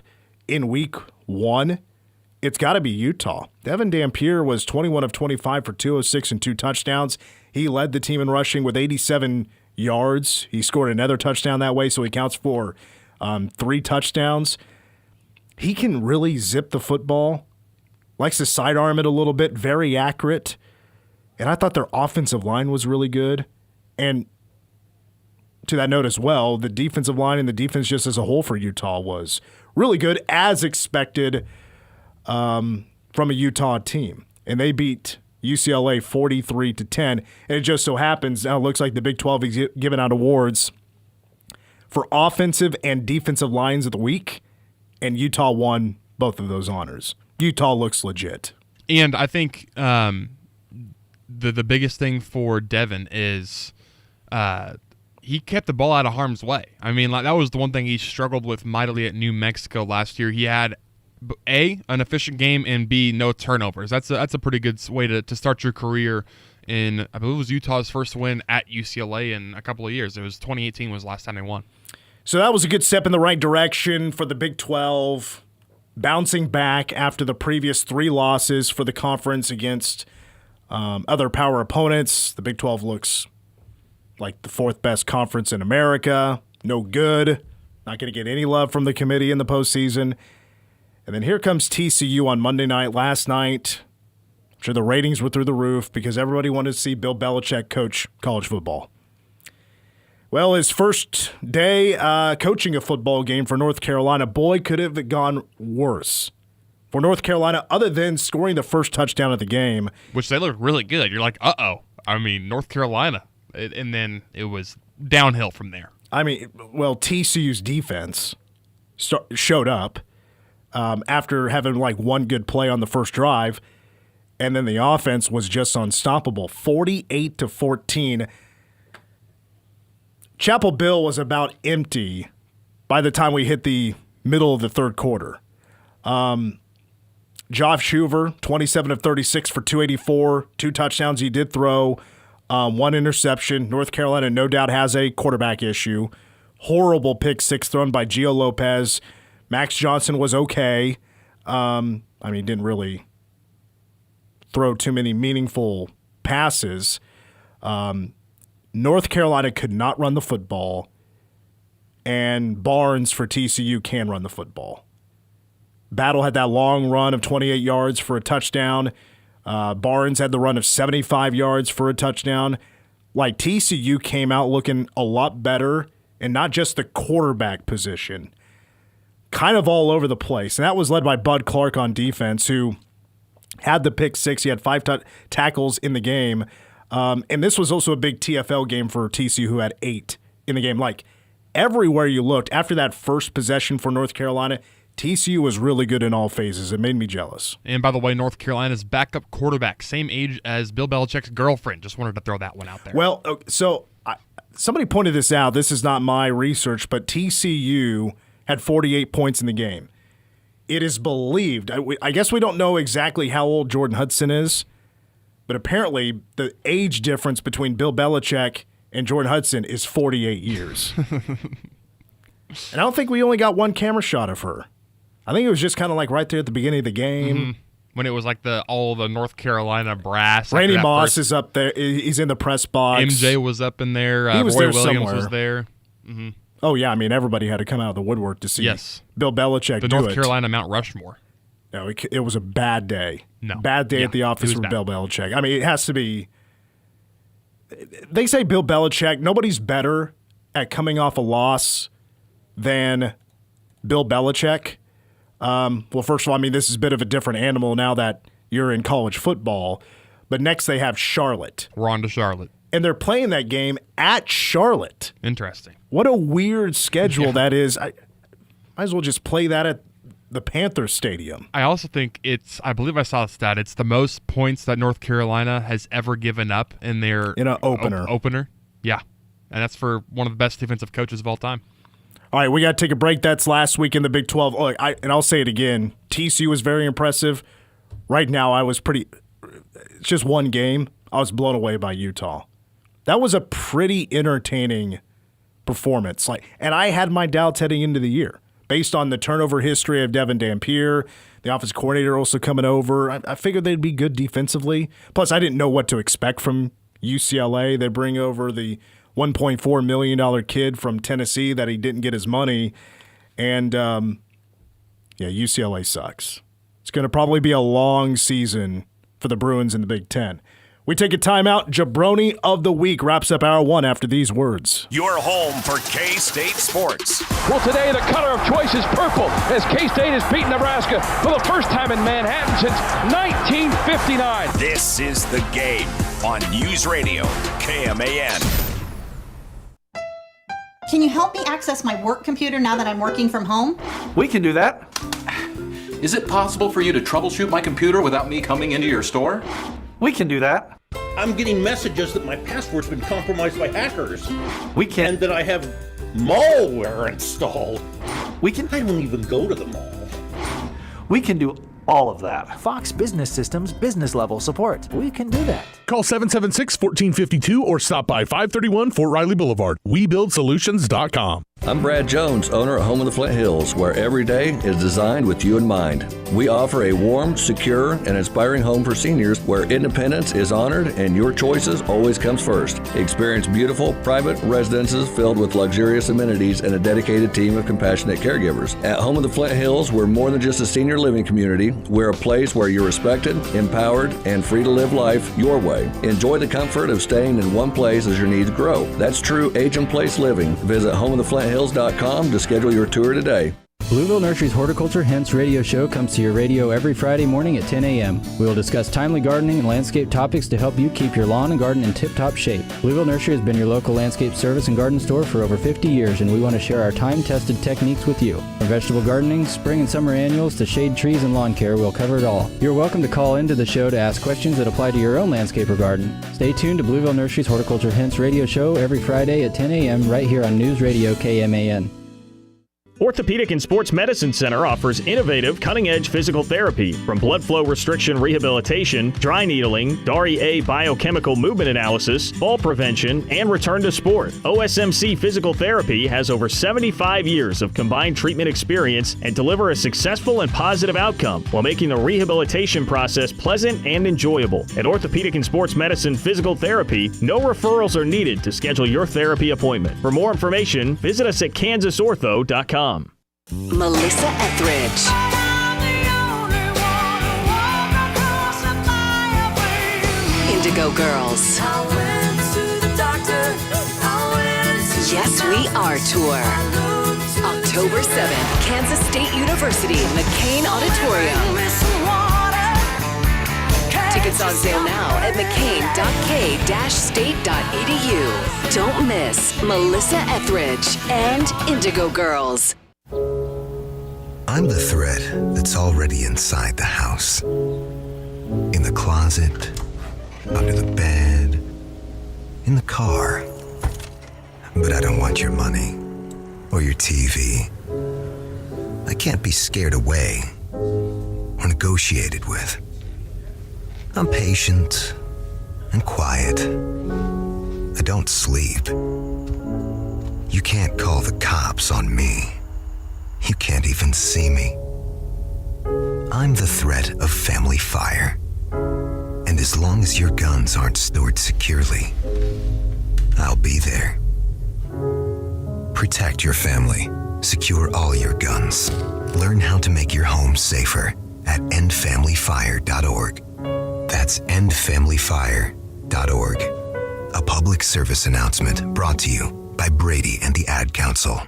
in week 1, it's got to be Utah. Devin Dampier was 21 of 25 for 206 and 2 touchdowns. He led the team in rushing with 87 yards. He scored another touchdown that way, so he counts for 3 touchdowns. He can really zip the football, likes to sidearm it a little bit, very accurate. And I thought their offensive line was really good. And to that note as well, the defensive line and the defense just as a whole for Utah was really good, as expected from a Utah team. And they beat UCLA 43-10. And it just so happens now it looks like the Big 12 is giving out awards for offensive and defensive lines of the week, and Utah won both of those honors. Utah looks legit.
And I think the biggest thing for Devin is he kept the ball out of harm's way. I mean, that was the one thing he struggled with mightily at New Mexico last year. He had A, an efficient game, and B, no turnovers. That's a pretty good way to start your career in, I believe it was Utah's first win at UCLA in a couple of years. It was 2018 was the last time they won.
So that was a good step in the right direction for the Big 12, bouncing back after the previous 3 losses for the conference against other power opponents. The Big 12 looks like the 4th best conference in America. No good. Not going to get any love from the committee in the postseason. And then here comes TCU on Monday night. Last night, I'm sure the ratings were through the roof because everybody wanted to see Bill Belichick coach college football. Well, his first day coaching a football game for North Carolina, boy, could it have gone worse for North Carolina other than scoring the first touchdown of the game.
Which they looked really good. You're like, uh-oh. I mean, North Carolina. And then it was downhill from there. I mean,
well, TCU's defense showed up after having one good play on the first drive, and then the offense was just unstoppable. 48-14. Chapel Bill was about empty by the time we hit the middle of the third quarter. Josh Hoover, 27 of 36 for 284, 2 touchdowns. He did throw 1 interception. North Carolina no doubt has a quarterback issue. Horrible pick 6 thrown by Gio Lopez. Max Johnson was okay. Didn't really throw too many meaningful passes. North Carolina could not run the football, and Barnes for TCU can run the football. Battle had that long run of 28 yards for a touchdown. Barnes had the run of 75 yards for a touchdown. Like, TCU came out looking a lot better, and not just the quarterback position, kind of all over the place. And that was led by Bud Clark on defense, who had the pick six. He had 5 tackles in the game. And this was also a big TFL game for TCU, who had 8 in the game. Like, everywhere you looked, after that first possession for North Carolina, TCU was really good in all phases. It made me jealous.
And by the way, North Carolina's backup quarterback, same age as Bill Belichick's girlfriend. Just wanted to throw that one out there.
Well, so somebody pointed this out. This is not my research, but TCU had 48 points in the game. It is believed, I guess we don't know exactly how old Jordan Hudson is, but apparently the age difference between Bill Belichick and Jordan Hudson is 48 years. And I don't think we only got one camera shot of her. I think it was just kind of like right there at the beginning of the game.
Mm-hmm. When it was like all the North Carolina brass.
Randy Moss is up there. He's in the press box.
MJ was up in there.
He was
Roy
there
Williams
somewhere.
was there. Mm-hmm.
Oh, yeah. I mean, everybody had to come out of the woodwork to see Bill Belichick do it.
The North Carolina Mount Rushmore.
No, it was a bad day.
No.
Bad day at the office for Bill Belichick. I mean, it has to be. They say Bill Belichick, nobody's better at coming off a loss than Bill Belichick. Well, first of all, I mean, this is a bit of a different animal now that you're in college football. But next they have Charlotte.
We're on to Charlotte.
And they're playing that game at Charlotte.
Interesting.
What a weird schedule that is. I might as well just play that at the Panthers Stadium.
I also think I believe I saw a stat, it's the most points that North Carolina has ever given up in their
an opener.
Opener. Yeah. And that's for one of the best defensive coaches of all time.
All right, we got to take a break. That's last week in the Big 12. And I'll say it again. TCU was very impressive. Right now, it's just one game. I was blown away by Utah. That was a pretty entertaining performance. And I had my doubts heading into the year based on the turnover history of Devin Dampier, the offensive coordinator also coming over. I figured they'd be good defensively. Plus, I didn't know what to expect from UCLA. They bring over the $1.4 million kid from Tennessee that he didn't get his money. And, UCLA sucks. It's going to probably be a long season for the Bruins in the Big Ten. We take a timeout. Jabroni of the Week wraps up hour one after these words.
Your home for K-State sports.
Well, today the color of choice is purple as K-State has beaten Nebraska for the first time in Manhattan since 1959.
This is The Game on News Radio KMAN.
Can you help me access my work computer now that I'm working from home?
We can do that. Is it possible for you to troubleshoot my computer without me coming into your store? We can do that.
I'm getting messages that my password's been compromised by hackers.
We can.
And that I have malware installed. I don't even go to the mall.
We can do all of that.
Fox Business Systems business level support. We can do that.
Call 776-1452 or stop by 531 Fort Riley Boulevard. WeBuildSolutions.com.
I'm Brad Jones, owner of Home of the Flint Hills, where every day is designed with you in mind. We offer a warm, secure, and inspiring home for seniors where independence is honored and your choices always comes first. Experience beautiful, private residences filled with luxurious amenities and a dedicated team of compassionate caregivers. At Home of the Flint Hills, we're more than just a senior living community. We're a place where you're respected, empowered, and free to live life your way. Enjoy the comfort of staying in one place as your needs grow. That's true age-in-place living. Visit homeoftheflinthills.com to schedule your tour today.
Blueville Nursery's Horticulture Hints radio show comes to your radio every Friday morning at 10 a.m. We will discuss timely gardening and landscape topics to help you keep your lawn and garden in tip-top shape. Blueville Nursery has been your local landscape service and garden store for over 50 years, and we want to share our time-tested techniques with you. From vegetable gardening, spring and summer annuals, to shade trees and lawn care, we'll cover it all. You're welcome to call into the show to ask questions that apply to your own landscape or garden. Stay tuned to Blueville Nursery's Horticulture Hints radio show every Friday at 10 a.m. right here on News Radio KMAN.
Orthopedic and Sports Medicine Center offers innovative, cutting-edge physical therapy, from blood flow restriction rehabilitation, dry needling, DARI-A biochemical movement analysis, fall prevention, and return to sport. OSMC Physical Therapy has over 75 years of combined treatment experience and deliver a successful and positive outcome while making the rehabilitation process pleasant and enjoyable. At Orthopedic and Sports Medicine Physical Therapy, no referrals are needed to schedule your therapy appointment. For more information, visit us at kansasortho.com.
Melissa Etheridge. Indigo Girls. Yes, We Are Tour. October 7th, Kansas State University, McCain Auditorium. Tickets on sale now at mccain.k-state.edu. Don't miss Melissa Etheridge and Indigo Girls.
I'm the thread that's already inside the house. In the closet, under the bed, in the car. But I don't want your money or your TV. I can't be scared away or negotiated with. I'm patient and quiet. I don't sleep. You can't call the cops on me. You can't even see me. I'm the threat of family fire. And as long as your guns aren't stored securely, I'll be there. Protect your family. Secure all your guns. Learn how to make your home safer at endfamilyfire.org. That's endfamilyfire.org. A public service announcement brought to you by Brady and the Ad Council.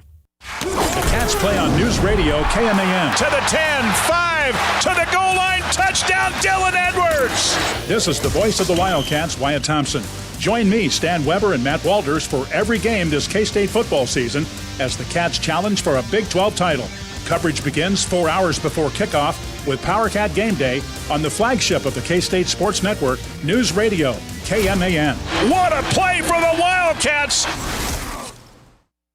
The Cats play on News Radio KMAN.
To the 10, 5, to the goal line, touchdown, Dylan Edwards!
This is the voice of the Wildcats, Wyatt Thompson. Join me, Stan Weber, and Matt Walters for every game this K-State football season as the Cats challenge for a Big 12 title. Coverage begins 4 hours before kickoff with Power Cat Game Day on the flagship of the K-State Sports Network, News Radio KMAN.
What a play for the Wildcats!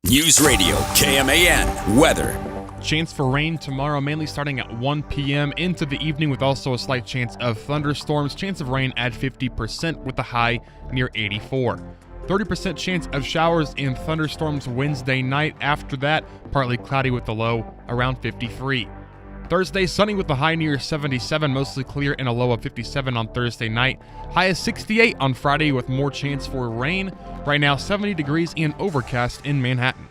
News Radio KMAN weather.
Chance for rain tomorrow, mainly starting at 1 p.m. into the evening, with also a slight chance of thunderstorms. Chance of rain at 50% with the high near 84. 30% chance of showers and thunderstorms Wednesday night. After that, partly cloudy with the low around 53. Thursday, sunny with the high near 77, mostly clear and a low of 57 on Thursday night. High is 68 on Friday with more chance for rain. Right now, 70 degrees and overcast in Manhattan.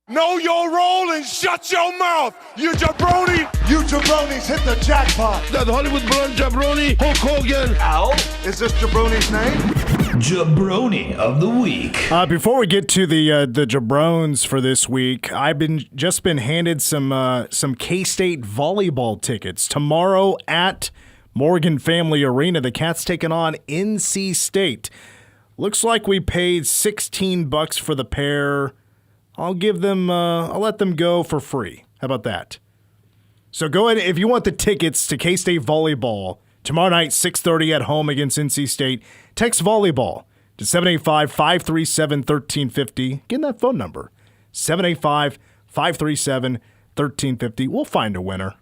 Know your role and shut your mouth, you jabroni!
You jabronis hit the jackpot!
That Hollywood blonde jabroni, Hulk Hogan!
Ow! Is this jabroni's name?
Jabroni of the week.
Before we get to the jabrones for this week, I've just been handed some K-State volleyball tickets. Tomorrow at Morgan Family Arena, the Cats taking on NC State. Looks like we paid $16 for the pair. I'll let them go for free. How about that? So go ahead, if you want the tickets to K-State volleyball, tomorrow night, 6:30 at home against NC State, text volleyball to 785-537-1350. Get that phone number, 785-537-1350. We'll find a winner.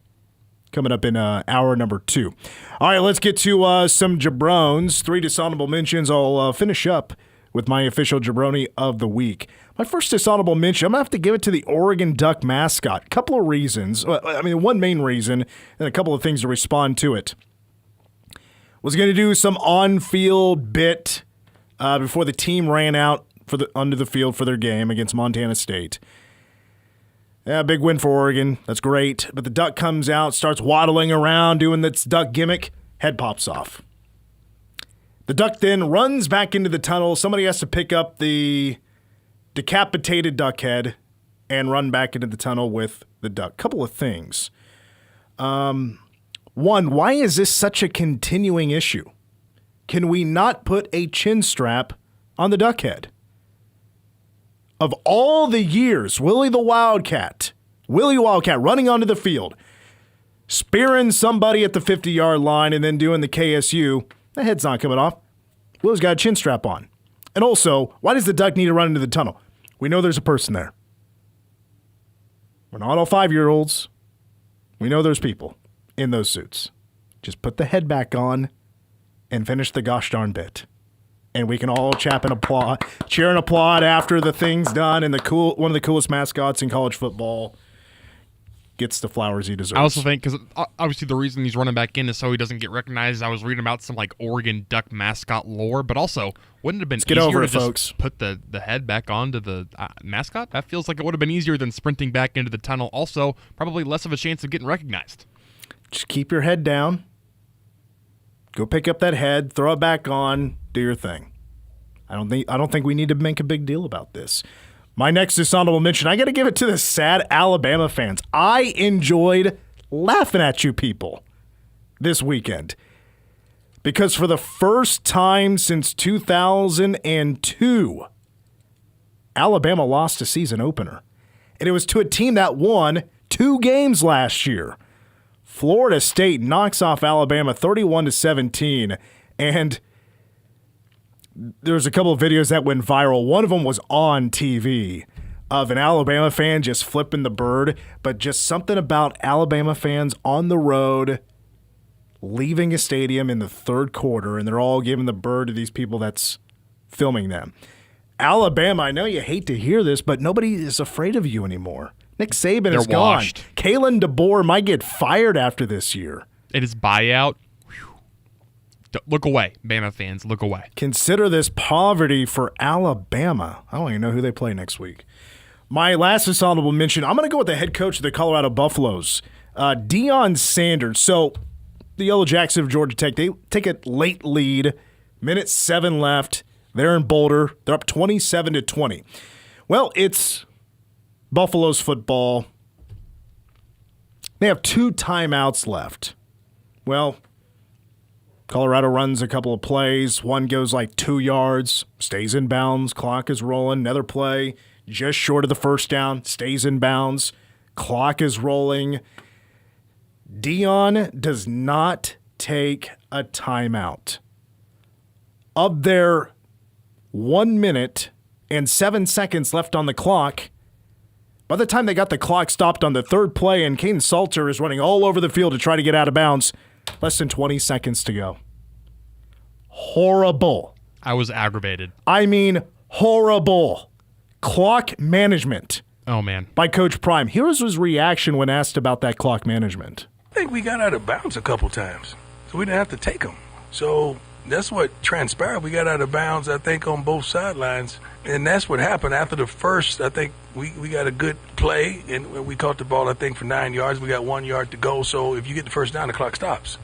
Coming up in hour number 2. All right, let's get to some jabrones. 3 dishonorable mentions. I'll finish up with my official jabroni of the week. My first dishonorable mention, I'm going to have to give it to the Oregon Duck mascot. A couple of reasons. One main reason and a couple of things to respond to it. Was going to do some on-field bit before the team ran out onto the field for their game against Montana State. Yeah, big win for Oregon. That's great. But the duck comes out, starts waddling around, doing its duck gimmick. Head pops off. The duck then runs back into the tunnel. Somebody has to pick up the decapitated duck head and run back into the tunnel with the duck. Couple of things. One, why is this such a continuing issue? Can we not put a chin strap on the duck head? Of all the years, Willie Wildcat running onto the field, spearing somebody at the 50-yard line and then doing the KSU, the head's not coming off. Will's got a chin strap on. And also, why does the duck need to run into the tunnel? We know there's a person there. We're not all 5-year-olds. We know there's people in those suits. Just put the head back on and finish the gosh darn bit. And we can all cheer and applaud after the thing's done, and one of the coolest mascots in college football gets the flowers he deserves.
I also think, because obviously the reason he's running back in is so he doesn't get recognized. I was reading about some like Oregon Duck mascot lore, but also wouldn't it have been easier to just put the head back onto the mascot? That feels like it would have been easier than sprinting back into the tunnel. Also, probably less of a chance of getting recognized.
Just keep your head down. Go pick up that head, throw it back on, do your thing. I don't think we need to make a big deal about this. My next dishonorable mention, I got to give it to the sad Alabama fans. I enjoyed laughing at you people this weekend because for the first time since 2002, Alabama lost a season opener. And it was to a team that won 2 games last year. Florida State knocks off Alabama 31-17, and there's a couple of videos that went viral. One of them was on TV of an Alabama fan just flipping the bird, but just something about Alabama fans on the road leaving a stadium in the third quarter, and they're all giving the bird to these people that's filming them. Alabama, I know you hate to hear this, but nobody is afraid of you anymore. Nick Saban is gone.
Washed.
Kalen DeBoer might get fired after this year.
It is buyout. Look away, Bama fans. Look away.
Consider this poverty for Alabama. I don't even know who they play next week. My last dishonorable mention, I'm going to go with the head coach of the Colorado Buffaloes, Deion Sanders. So the Yellow Jackets of Georgia Tech, they take a late lead, minute 7 left. They're in Boulder. They're up 27-20. Well, it's Buffaloes football. They have 2 timeouts left. Well, Colorado runs a couple of plays. One goes like 2 yards, stays in bounds. Clock is rolling. Another play just short of the first down, stays in bounds. Clock is rolling. Deion does not take a timeout. Of their 1 minute and 7 seconds left on the clock, by the time they got the clock stopped on the third play and Caden Salter is running all over the field to try to get out of bounds, less than 20 seconds to go. Horrible.
I was aggravated.
I mean, horrible. Clock management.
Oh, man.
By Coach Prime. Here's his reaction when asked about that clock management.
I think we got out of bounds a couple times, so we didn't have to take them. So that's what transpired. We got out of bounds, I think, on both sidelines. And that's what happened after the first. I think we got a good play, and we caught the ball, I think, for 9 yards. We got 1 yard to go. So if you get the first down, the clock stops.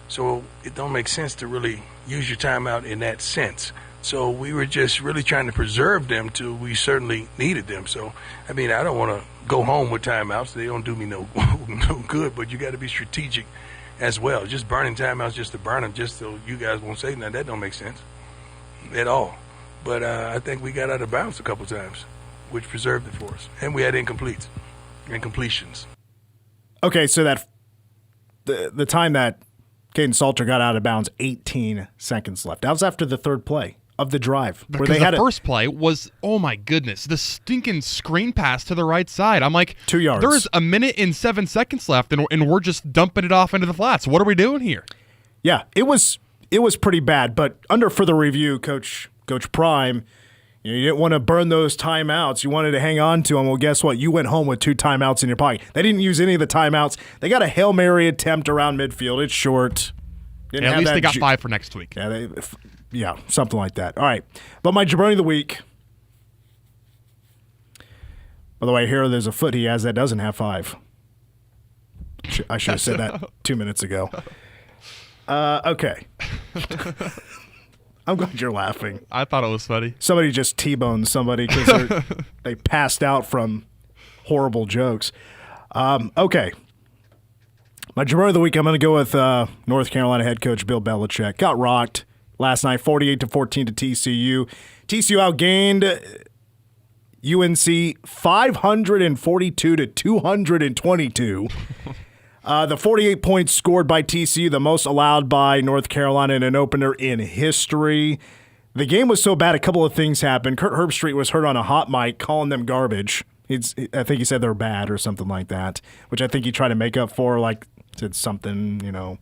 So it don't make sense to really use your timeout in that sense. So we were just really trying to preserve them till we certainly needed them. So, I mean, I don't want to go home with timeouts. They don't do me no good, but you got to be strategic as well. Just burning timeouts just to burn them just so you guys won't say nothing, that don't make sense at all. But I think we got out of bounds a couple times, which preserved it for us. And we had incompletions.
Okay, so that the time that Caden Salter got out of bounds, 18 seconds left. That was after the third play of the drive.
Because where they had the first play was, oh my goodness, the stinking screen pass to the right side. I'm like,
2 yards.
There's a minute and 7 seconds left, and we're just dumping it off into the flats. What are we doing here?
Yeah, it was pretty bad. But under further review, Coach Prime, you didn't want to burn those timeouts. You wanted to hang on to them. Well, guess what? You went home with 2 timeouts in your pocket. They didn't use any of the timeouts. They got a Hail Mary attempt around midfield. It's short.
At least they got 5 for next week.
Yeah, something like that. All right. But my jabroni of the week. By the way, here there's a foot he has that doesn't have 5. I should have said that 2 minutes ago. Okay. I'm glad you're laughing.
I thought it was funny.
Somebody just T-boned somebody because they passed out from horrible jokes. Okay. My jabroni of the week, I'm going to go with North Carolina head coach Bill Belichick. Got rocked last night, 48-14 to TCU. TCU outgained UNC 542-222. The 48 points scored by TCU, the most allowed by North Carolina in an opener in history. The game was so bad, a couple of things happened. Kurt Herbstreit was heard on a hot mic calling them garbage. I think he said they're bad or something like that, which I think he tried to make up for, like said something, the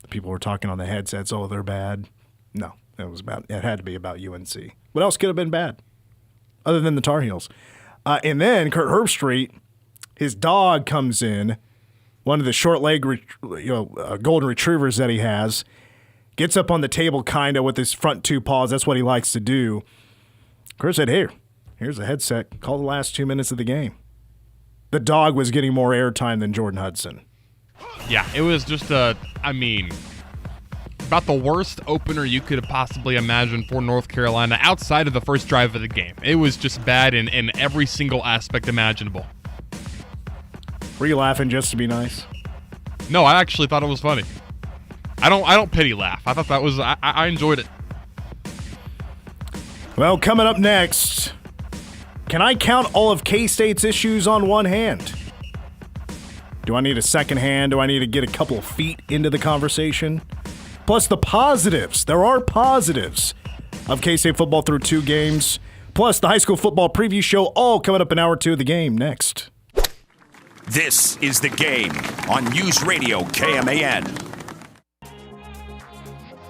people were talking on the headsets, oh, they're bad. No, it had to be about UNC. What else could have been bad other than the Tar Heels? And then Kurt Herbstreit, his dog comes in, one of the short leg golden retrievers that he has, gets up on the table kind of with his front two paws. That's what he likes to do. Kurt said, here's a headset. Call the last 2 minutes of the game. The dog was getting more airtime than Jordan Hudson.
Yeah, it was just about the worst opener you could have possibly imagined for North Carolina outside of the first drive of the game. It was just bad in every single aspect imaginable.
Were you laughing just to be nice?
No, I actually thought it was funny. I don't pity laugh. I thought that was I enjoyed it.
Well, coming up next, can I count all of K-State's issues on one hand? Do I need a second hand? Do I need to get a couple of feet into the conversation? Plus the positives. There are positives of K-State football through 2 games. Plus the high school football preview show, all coming up in hour 2 of the game next.
This is The Game on News Radio KMAN.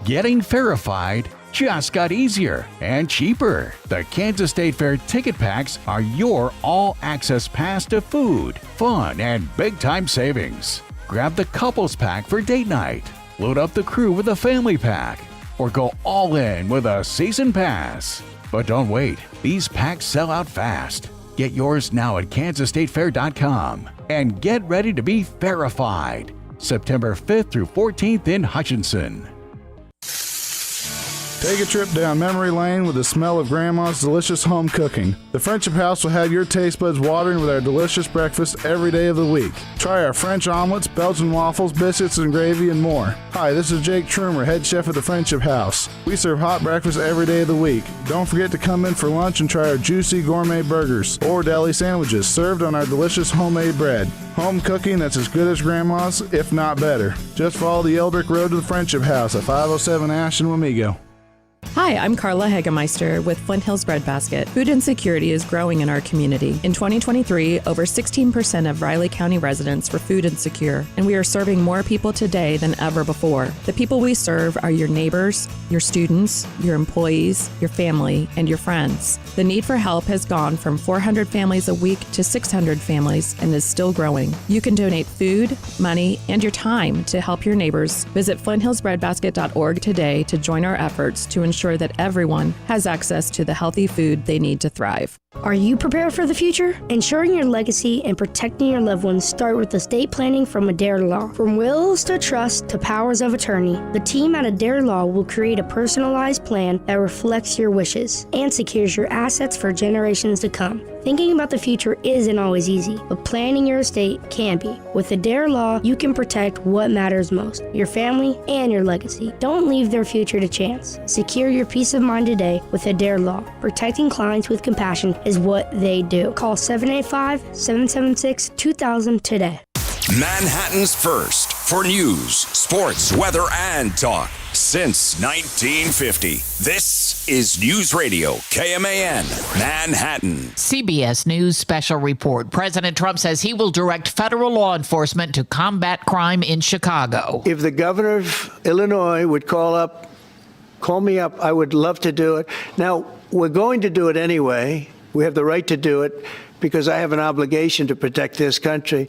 Getting verified just got easier and cheaper. The Kansas State Fair ticket packs are your all-access pass to food, fun, and big-time savings. Grab the couples pack for date night, load up the crew with a family pack, or go all in with a season pass. But don't wait, these packs sell out fast. Get yours now at kansasstatefair.com and get ready to be verified. September 5th through 14th in Hutchinson.
Take a trip down memory lane with the smell of Grandma's delicious home cooking. The Friendship House will have your taste buds watering with our delicious breakfast every day of the week. Try our French omelets, Belgian waffles, biscuits, and gravy, and more. Hi, this is Jake Trumer, head chef at the Friendship House. We serve hot breakfast every day of the week. Don't forget to come in for lunch and try our juicy gourmet burgers or deli sandwiches served on our delicious homemade bread. Home cooking that's as good as Grandma's, if not better. Just follow the Eldrick Road to the Friendship House at 507 Ashton, Wamego.
Hi, I'm Carla Hegemeister with Flint Hills Breadbasket. Food insecurity is growing in our community. In 2023, over 16% of Riley County residents were food insecure, and we are serving more people today than ever before. The people we serve are your neighbors, your students, your employees, your family, and your friends. The need for help has gone from 400 families a week to 600 families and is still growing. You can donate food, money, and your time to help your neighbors. Visit FlintHillsBreadBasket.org today to join our efforts to ensure that everyone has access to the healthy food they need to thrive.
Are you prepared for the future? Ensuring your legacy and protecting your loved ones start with estate planning from Adair Law. From wills to trust to powers of attorney, the team at Adair Law will create a personalized plan that reflects your wishes and secures your assets for generations to come. Thinking about the future isn't always easy, but planning your estate can be. With Adair Law, you can protect what matters most, your family and your legacy. Don't leave their future to chance. Secure your peace of mind today with Adair Law. Protecting clients with compassion is what they do. Call 785-776-2000 today.
Manhattan's first for news, sports, weather, and talk since 1950. This is News Radio KMAN, Manhattan.
CBS News special report. President Trump says he will direct federal law enforcement to combat crime in Chicago.
If the governor of Illinois would call me up, I would love to do it. Now, we're going to do it anyway. We have the right to do it because I have an obligation to protect this country,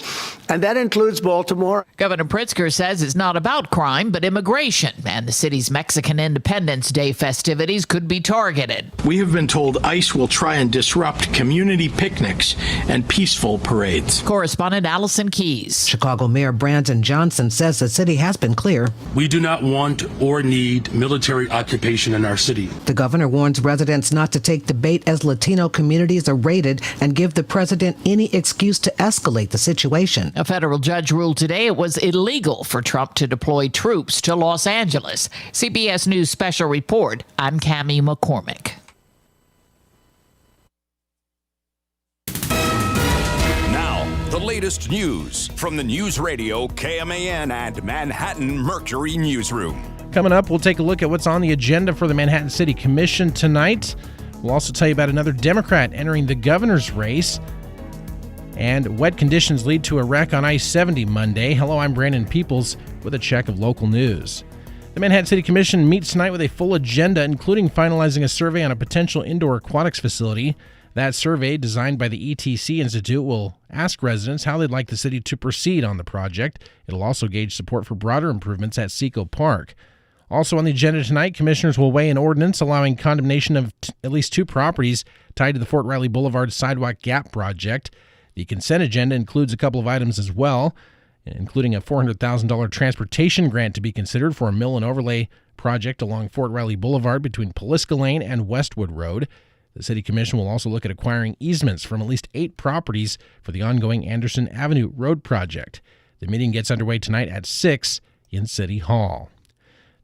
and that includes Baltimore.
Governor Pritzker says it's not about crime, but immigration, and the city's Mexican Independence Day festivities could be targeted.
We have been told ICE will try and disrupt community picnics and peaceful parades.
Correspondent Allison Keys.
Chicago Mayor Brandon Johnson says the city has been clear.
We do not want or need military occupation in our city.
The governor warns residents not to take the bait as Latino communities are raided and give the president any excuse to escalate the situation.
A federal judge ruled today it was illegal for Trump to deploy troops to Los Angeles. CBS News special report. I'm Cammie McCormick.
Now, the latest news from the News Radio KMAN and Manhattan Mercury Newsroom.
Coming up, we'll take a look at what's on the agenda for the Manhattan City Commission tonight. We'll also tell you about another Democrat entering the governor's race. And wet conditions lead to a wreck on I-70 Monday. Hello, I'm Brandon Peoples with a check of local news. The Manhattan City Commission meets tonight with a full agenda, including finalizing a survey on a potential indoor aquatics facility. That survey, designed by the ETC Institute, will ask residents how they'd like the city to proceed on the project. It'll also gauge support for broader improvements at Seco Park. Also on the agenda tonight, commissioners will weigh an ordinance allowing condemnation of at least 2 properties tied to the Fort Riley Boulevard Sidewalk Gap project. The consent agenda includes a couple of items as well, including a $400,000 transportation grant to be considered for a mill and overlay project along Fort Riley Boulevard between Paliska Lane and Westwood Road. The City Commission will also look at acquiring easements from at least 8 properties for the ongoing Anderson Avenue Road project. The meeting gets underway tonight at 6 in City Hall.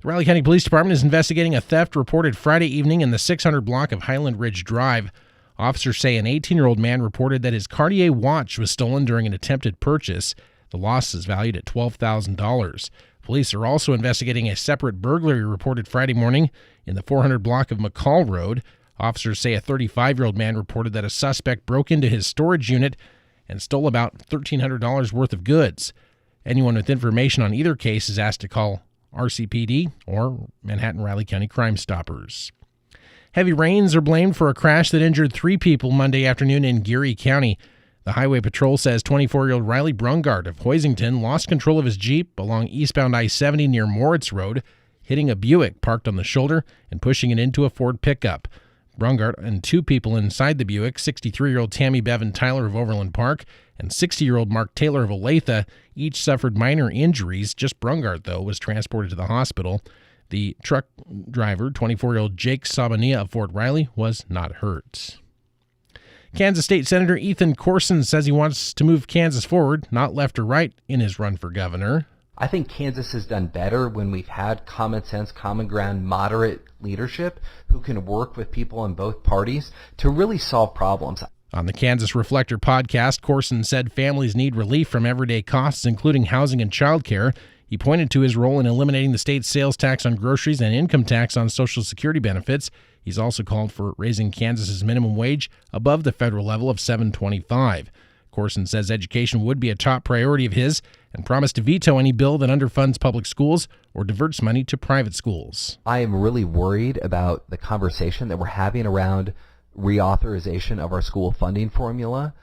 The Riley County Police Department is investigating a theft reported Friday evening in the 600 block of Highland Ridge Drive. Officers say an 18-year-old man reported that his Cartier watch was stolen during an attempted purchase. The loss is valued at $12,000. Police are also investigating a separate burglary reported Friday morning in the 400 block of McCall Road. Officers say a 35-year-old man reported that a suspect broke into his storage unit and stole about $1,300 worth of goods. Anyone with information on either case is asked to call RCPD or Manhattan-Riley County Crime Stoppers. Heavy rains are blamed for a crash that injured 3 people Monday afternoon in Geary County. The Highway Patrol says 24-year-old Riley Brungard of Hoisington lost control of his Jeep along eastbound I-70 near Moritz Road, hitting a Buick parked on the shoulder and pushing it into a Ford pickup. Brungard and 2 people inside the Buick, 63-year-old Tammy Bevan Tyler of Overland Park and 60-year-old Mark Taylor of Olathe, each suffered minor injuries. Just Brungard, though, was transported to the hospital. The truck driver, 24-year-old Jake Sabania of Fort Riley, was not hurt. Kansas State Senator Ethan Corson says he wants to move Kansas forward, not left or right, in his run for governor.
I think Kansas has done better when we've had common sense, common ground, moderate leadership who can work with people in both parties to really solve problems.
On the Kansas Reflector podcast, Corson said families need relief from everyday costs, including housing and childcare. He pointed to his role in eliminating the state's sales tax on groceries and income tax on Social Security benefits. He's also called for raising Kansas's minimum wage above the federal level of $7.25. Corson says education would be a top priority of his and promised to veto any bill that underfunds public schools or diverts money to private schools.
I am really worried about the conversation that we're having around reauthorization of our school funding formula.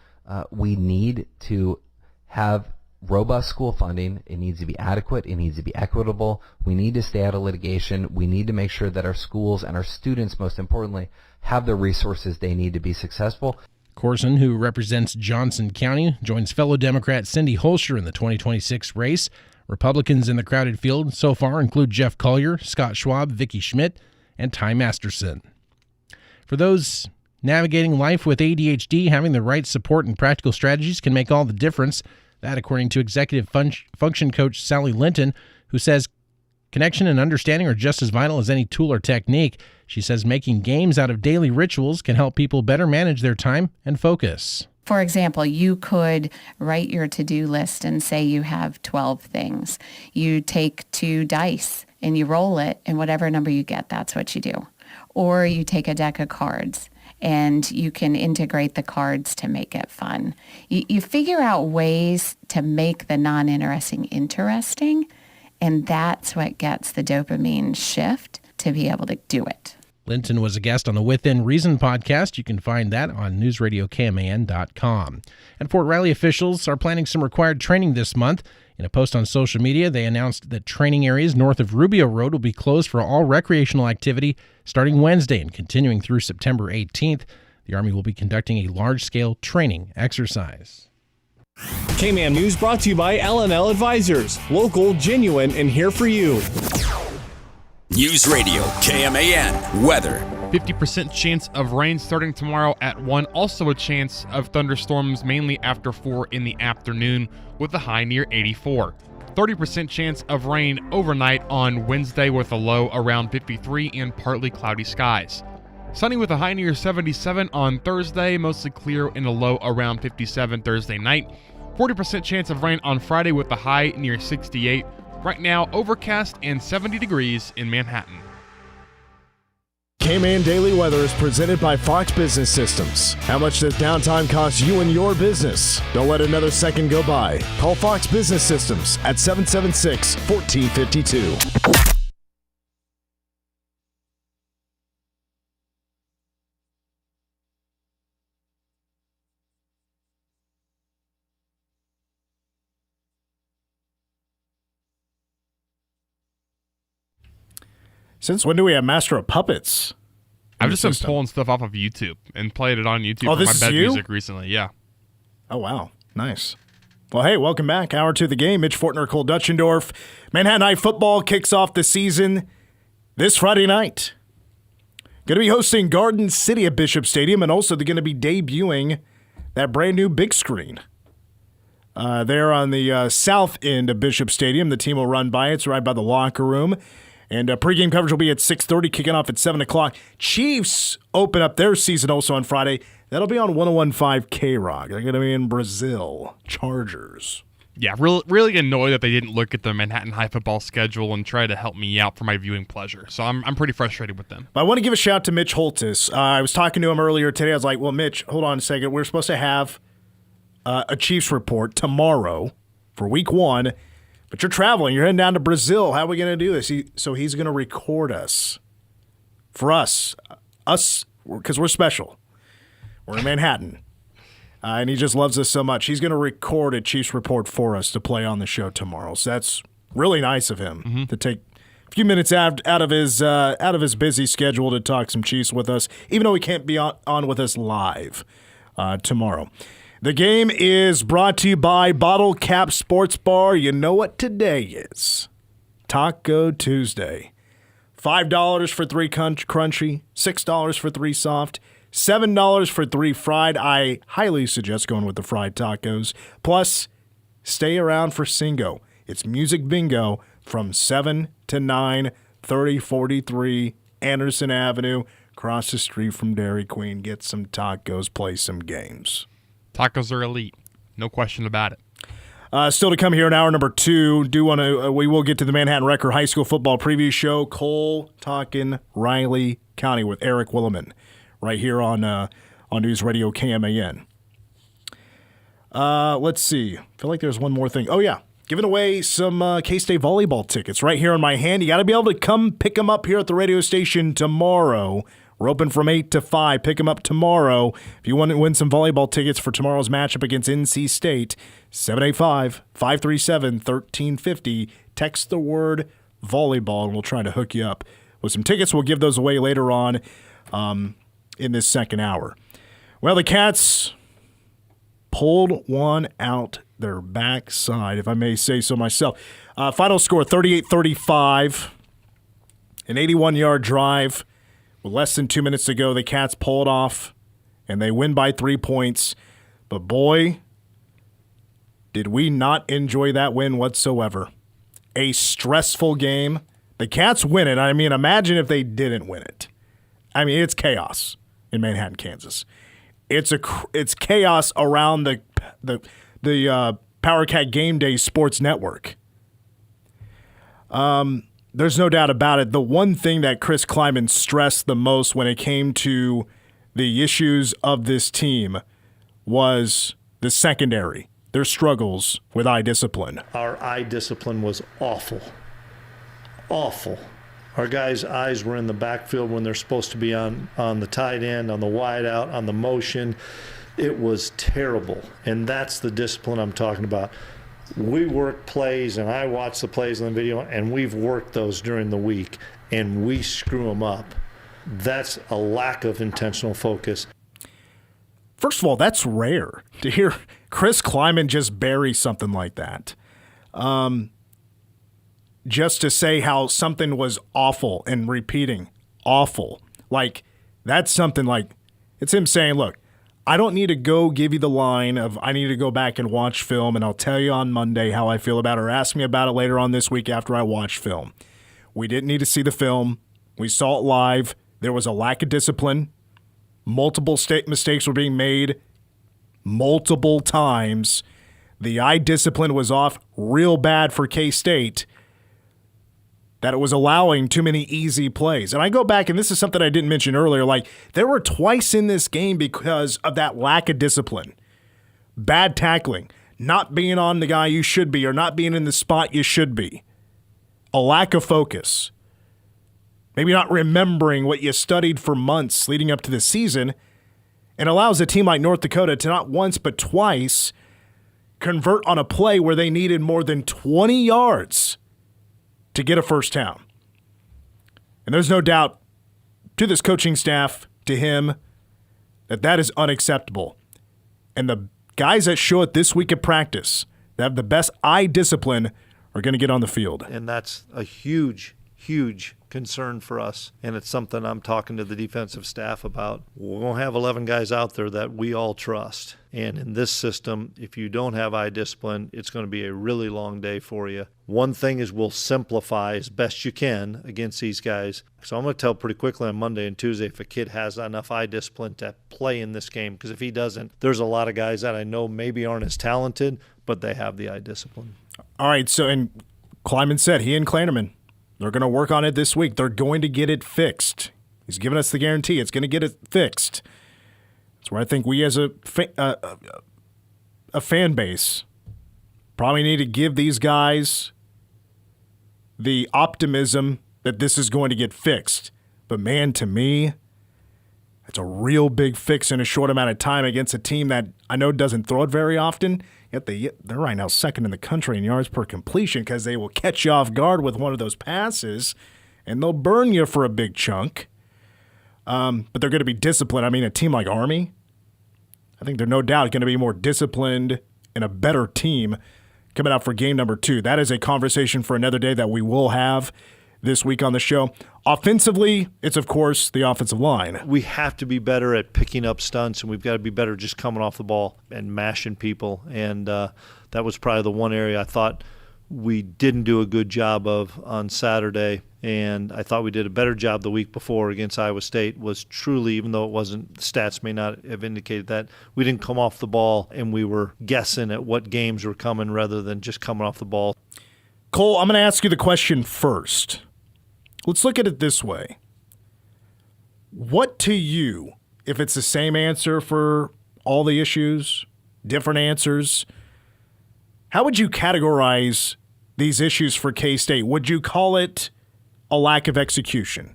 We need to have robust school funding. It needs to be adequate. It needs to be equitable. We need to stay out of litigation. We need to make sure that our schools and our students, most importantly, have the resources they need to be successful.
Corson, who represents Johnson County, joins fellow Democrat Cindy Holscher in the 2026 race. Republicans in the crowded field so far include Jeff Collier, Scott Schwab, Vicki Schmidt, and Ty Masterson. For those navigating life with ADHD, having the right support and practical strategies can make all the difference. That, according to executive function coach Sally Linton, who says connection and understanding are just as vital as any tool or technique. She says making games out of daily rituals can help people better manage their time and focus.
For example, you could write your to-do list and say you have 12 things. You take 2 dice and you roll it, and whatever number you get, that's what you do. Or you take a deck of cards and you can integrate the cards to make it fun. You figure out ways to make the non-interesting interesting, and that's what gets the dopamine shift to be able to do it.
Linton was a guest on the Within Reason podcast. You can find that on newsradioKMAN.com. And Fort Riley officials are planning some required training this month. In a post on social media, they announced that training areas north of Rubio Road will be closed for all recreational activity starting Wednesday and continuing through September 18th. The Army will be conducting a large-scale training exercise.
KMAN News brought to you by L&L Advisors. Local, genuine, and here for you.
News Radio KMAN weather.
50% chance of rain starting tomorrow at 1. Also a chance of thunderstorms mainly after 4 in the afternoon with a high near 84. 30% chance of rain overnight on Wednesday with a low around 53 and partly cloudy skies. Sunny with a high near 77 on Thursday, mostly clear and a low around 57 Thursday night. 40% chance of rain on Friday with a high near 68. Right now, overcast and 70 degrees in Manhattan.
K-Man Daily Weather is presented by Fox Business Systems. How much does downtime cost you and your business? Don't let another second go by. Call Fox Business Systems at 776-1452. Since when do we have Master of Puppets?
I've just been pulling stuff off of YouTube and played it on YouTube for my bed music recently. Yeah.
Oh, wow. Nice. Well, hey, welcome back. Hour 2 of the game. Mitch Fortner, Cole Dutchendorf. Manhattan High football kicks off the season this Friday night. Going to be hosting Garden City at Bishop Stadium, and also they're going to be debuting that brand new big screen. There on the south end of Bishop Stadium. The team will run by it. It's right by the locker room. And pregame coverage will be at 6:30, kicking off at 7 o'clock. Chiefs open up their season also on Friday. That'll be on 101.5 K-Rock. They're going to be in Brazil. Chargers.
Yeah, really annoyed that they didn't look at the Manhattan High football schedule and try to help me out for my viewing pleasure. So I'm pretty frustrated with them.
But I want to give a shout out to Mitch Holtis. I was talking to him earlier today. I was like, well, Mitch, hold on a second. We're supposed to have a Chiefs report tomorrow for week 1. But you're traveling. You're heading down to Brazil. How are we going to do this? So he's going to record us. For us, because we're special. We're in Manhattan. And he just loves us so much. He's going to record a Chiefs report for us to play on the show tomorrow. So that's really nice of him to take a few minutes out of his busy schedule to talk some Chiefs with us, even though he can't be on with us live tomorrow. The game is brought to you by Bottle Cap Sports Bar. You know what today is. Taco Tuesday. $5 for 3 crunchy, $6 for 3 soft, $7 for 3 fried. I highly suggest going with the fried tacos. Plus, stay around for Singo. It's Music Bingo from 7 to 9, 3043 Anderson Avenue, across the street from Dairy Queen. Get some tacos, play some games.
Tacos are elite. No question about it.
Still to come here in hour number 2. We will get to the Manhattan Wrecker High School football preview show. Cole talking Riley County with Eric Williman right here on News Radio KMAN. Let's see. I feel like there's one more thing. Oh, yeah. Giving away some K-State volleyball tickets right here in my hand. You got to be able to come pick them up here at the radio station tomorrow. We're open from 8 to 5. Pick them up tomorrow. If you want to win some volleyball tickets for tomorrow's matchup against NC State, 785-537-1350. Text the word volleyball, and we'll try to hook you up with some tickets. We'll give those away later on in this second hour. Well, the Cats pulled one out their backside, if I may say so myself. Final score, 38-35. An 81-yard drive. With less than 2 minutes to go, the Cats pull it off, and they win by 3 points. But boy, did we not enjoy that win whatsoever. A stressful game. The Cats win it. I mean, imagine if they didn't win it. I mean, it's chaos in Manhattan, Kansas. It's chaos around the Power Cat Game Day Sports Network. There's no doubt about it. The one thing that Chris Kleiman stressed the most when it came to the issues of this team was the secondary, their struggles with eye discipline.
Our eye discipline was awful. Awful. Our guys' eyes were in the backfield when they're supposed to be on the tight end, on the wide out, on the motion. It was terrible, and that's the discipline I'm talking about. We work plays, and I watch the plays on the video, and we've worked those during the week, and we screw them up. That's a lack of intentional focus.
First of all, that's rare to hear Chris Kleiman just bury something like that. Just to say how something was awful and repeating awful. Like, that's something like, it's him saying, look, I don't need to go give you the line of I need to go back and watch film, and I'll tell you on Monday how I feel about it, or ask me about it later on this week after I watch film. We didn't need to see the film. We saw it live. There was a lack of discipline. Multiple mistakes were being made multiple times. The eye discipline was off real bad for K-State. that it was allowing too many easy plays. And I go back, and this is something I didn't mention earlier, like there were twice in this game because of that lack of discipline. Bad tackling, not being on the guy you should be or not being in the spot you should be. A lack of focus. Maybe not remembering what you studied for months leading up to the season, and allows a team like North Dakota to not once but twice convert on a play where they needed more than 20 yards to get a first down. And there's no doubt to this coaching staff, to him, that is unacceptable. And the guys that show it this week at practice, that have the best eye discipline, are going to get on the field.
And that's a huge, huge concern for us, and it's something I'm talking to the defensive staff about. We're going to have 11 guys out there that we all trust, and in this system, if you don't have eye discipline, it's going to be a really long day for you. One thing is we'll simplify as best you can against these guys. So I'm going to tell pretty quickly on Monday and Tuesday if a kid has enough eye discipline to play in this game, because if he doesn't, there's a lot of guys that I know maybe aren't as talented, but they have the eye discipline.
All right, so, and Kleiman said, he and Kleinerman, they're going to work on it this week. They're going to get it fixed. He's given us the guarantee. It's going to get it fixed. That's where I think we as a fan base probably need to give these guys the optimism that this is going to get fixed. But, man, to me, it's a real big fix in a short amount of time against a team that I know doesn't throw it very often. Yet they're right now second in the country in yards per completion because they will catch you off guard with one of those passes, and they'll burn you for a big chunk. But they're going to be disciplined. I mean, a team like Army, I think they're no doubt going to be more disciplined and a better team coming out for game number 2. That is a conversation for another day that we will have this week on the show. Offensively, it's, of course, the offensive line.
We have to be better at picking up stunts, and we've got to be better just coming off the ball and mashing people. And that was probably the one area I thought we didn't do a good job of on Saturday. And I thought we did a better job the week before against Iowa State, was truly, even though it wasn't, stats may not have indicated that, we didn't come off the ball and we were guessing at what games were coming rather than just coming off the ball.
Cole, I'm going to ask you the question first. Let's look at it this way. What to you, if it's the same answer for all the issues, different answers, how would you categorize these issues for K-State? Would you call it a lack of execution?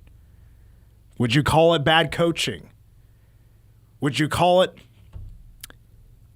Would you call it bad coaching? Would you call it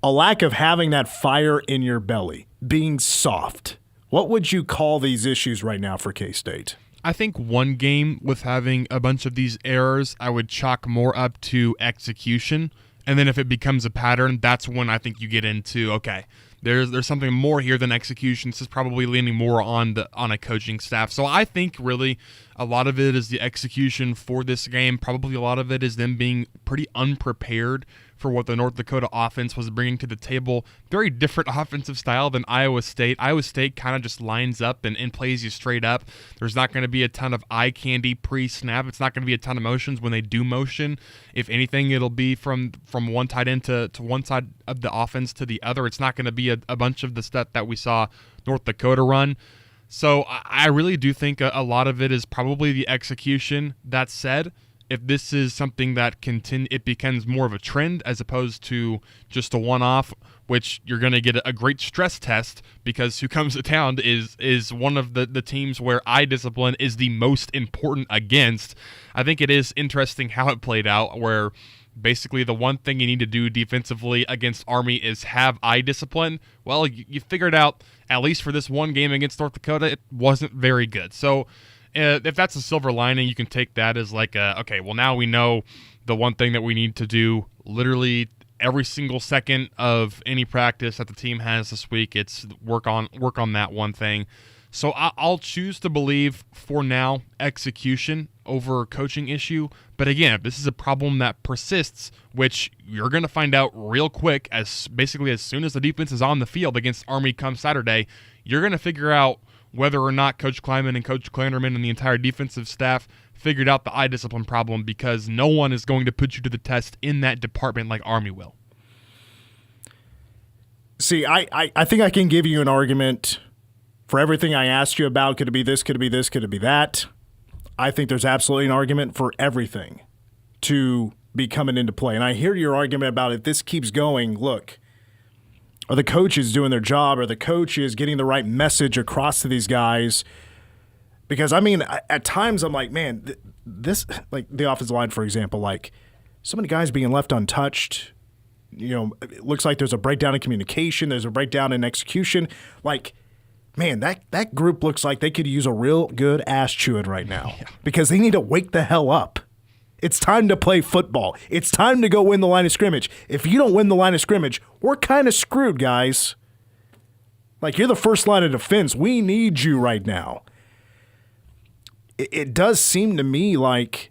a lack of having that fire in your belly, being soft? What would you call these issues right now for K-State?
I think one game with having a bunch of these errors, I would chalk more up to execution. And then if it becomes a pattern, that's when I think you get into, okay, there's something more here than execution. This is probably leaning more on a coaching staff. So I think really a lot of it is the execution for this game. Probably a lot of it is them being pretty unprepared for what the North Dakota offense was bringing to the table. Very different offensive style than Iowa State. Iowa State kind of just lines up and plays you straight up. There's not going to be a ton of eye candy pre-snap. It's not going to be a ton of motions when they do motion. If anything, it'll be from one tight end to one side of the offense to the other. It's not going to be a bunch of the stuff that we saw North Dakota run. So I really do think a lot of it is probably the execution. That said, if this is something that it becomes more of a trend as opposed to just a one-off, which you're going to get a great stress test because who comes to town is one of the teams where eye discipline is the most important against. I think it is interesting how it played out, where basically the one thing you need to do defensively against Army is have eye discipline. Well, you figured out, at least for this one game against North Dakota, it wasn't very good. So if that's a silver lining, you can take that as like, okay, well, now we know the one thing that we need to do literally every single second of any practice that the team has this week. It's work on that one thing. So I'll choose to believe for now execution over coaching issue. But again, if this is a problem that persists, which you're going to find out real quick, as soon as the defense is on the field against Army come Saturday, you're going to figure out whether or not Coach Kleiman and Coach Klanderman and the entire defensive staff figured out the eye discipline problem, because no one is going to put you to the test in that department like Army will.
See, I think I can give you an argument For everything I asked you about, could it be this, could it be this, could it be that? I think there's absolutely an argument for everything to be coming into play. And I hear your argument about if this keeps going, look, are the coaches doing their job? Are the coaches getting the right message across to these guys? Because, I mean, at times I'm like, man, this, like the offensive line, for example, like so many guys being left untouched. You know, it looks like there's a breakdown in communication. There's a breakdown in execution. Like, man, that group looks like they could use a real good ass chewing right now because they need to wake the hell up. It's time to play football. It's time to go win the line of scrimmage. If you don't win the line of scrimmage, we're kind of screwed, guys. Like, you're the first line of defense. We need you right now. It does seem to me like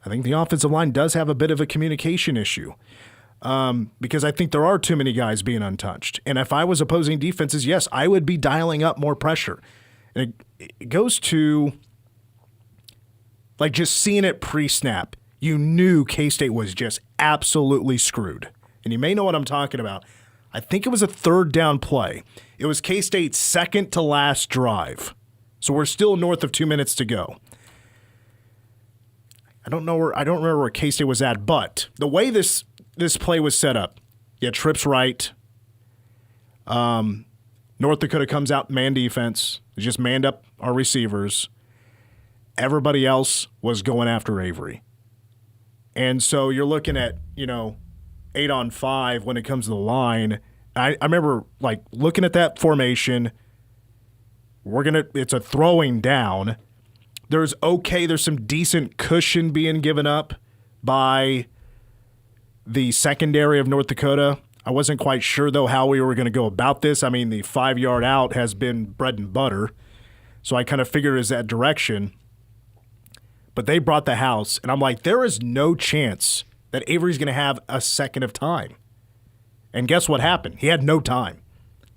I think the offensive line does have a bit of a communication issue because I think there are too many guys being untouched. And if I was opposing defenses, yes, I would be dialing up more pressure. And it goes to like just seeing it pre-snap. You knew K-State was just absolutely screwed. And you may know what I'm talking about. I think it was a third down play. It was K-State's second to last drive. So we're still north of 2 minutes to go. I don't remember where K-State was at, but the way this play was set up, yeah, trips right. North Dakota comes out man defense. They just manned up our receivers. Everybody else was going after Avery. And so you're looking at, 8-on-5 when it comes to the line. I remember like looking at that formation. It's a throwing down. There's some decent cushion being given up by the secondary of North Dakota. I wasn't quite sure, though, how we were going to go about this. I mean, the 5-yard out has been bread and butter. So I kind of figured it was that direction. But they brought the house, and I'm like, there is no chance that Avery's going to have a second of time. And guess what happened? He had no time.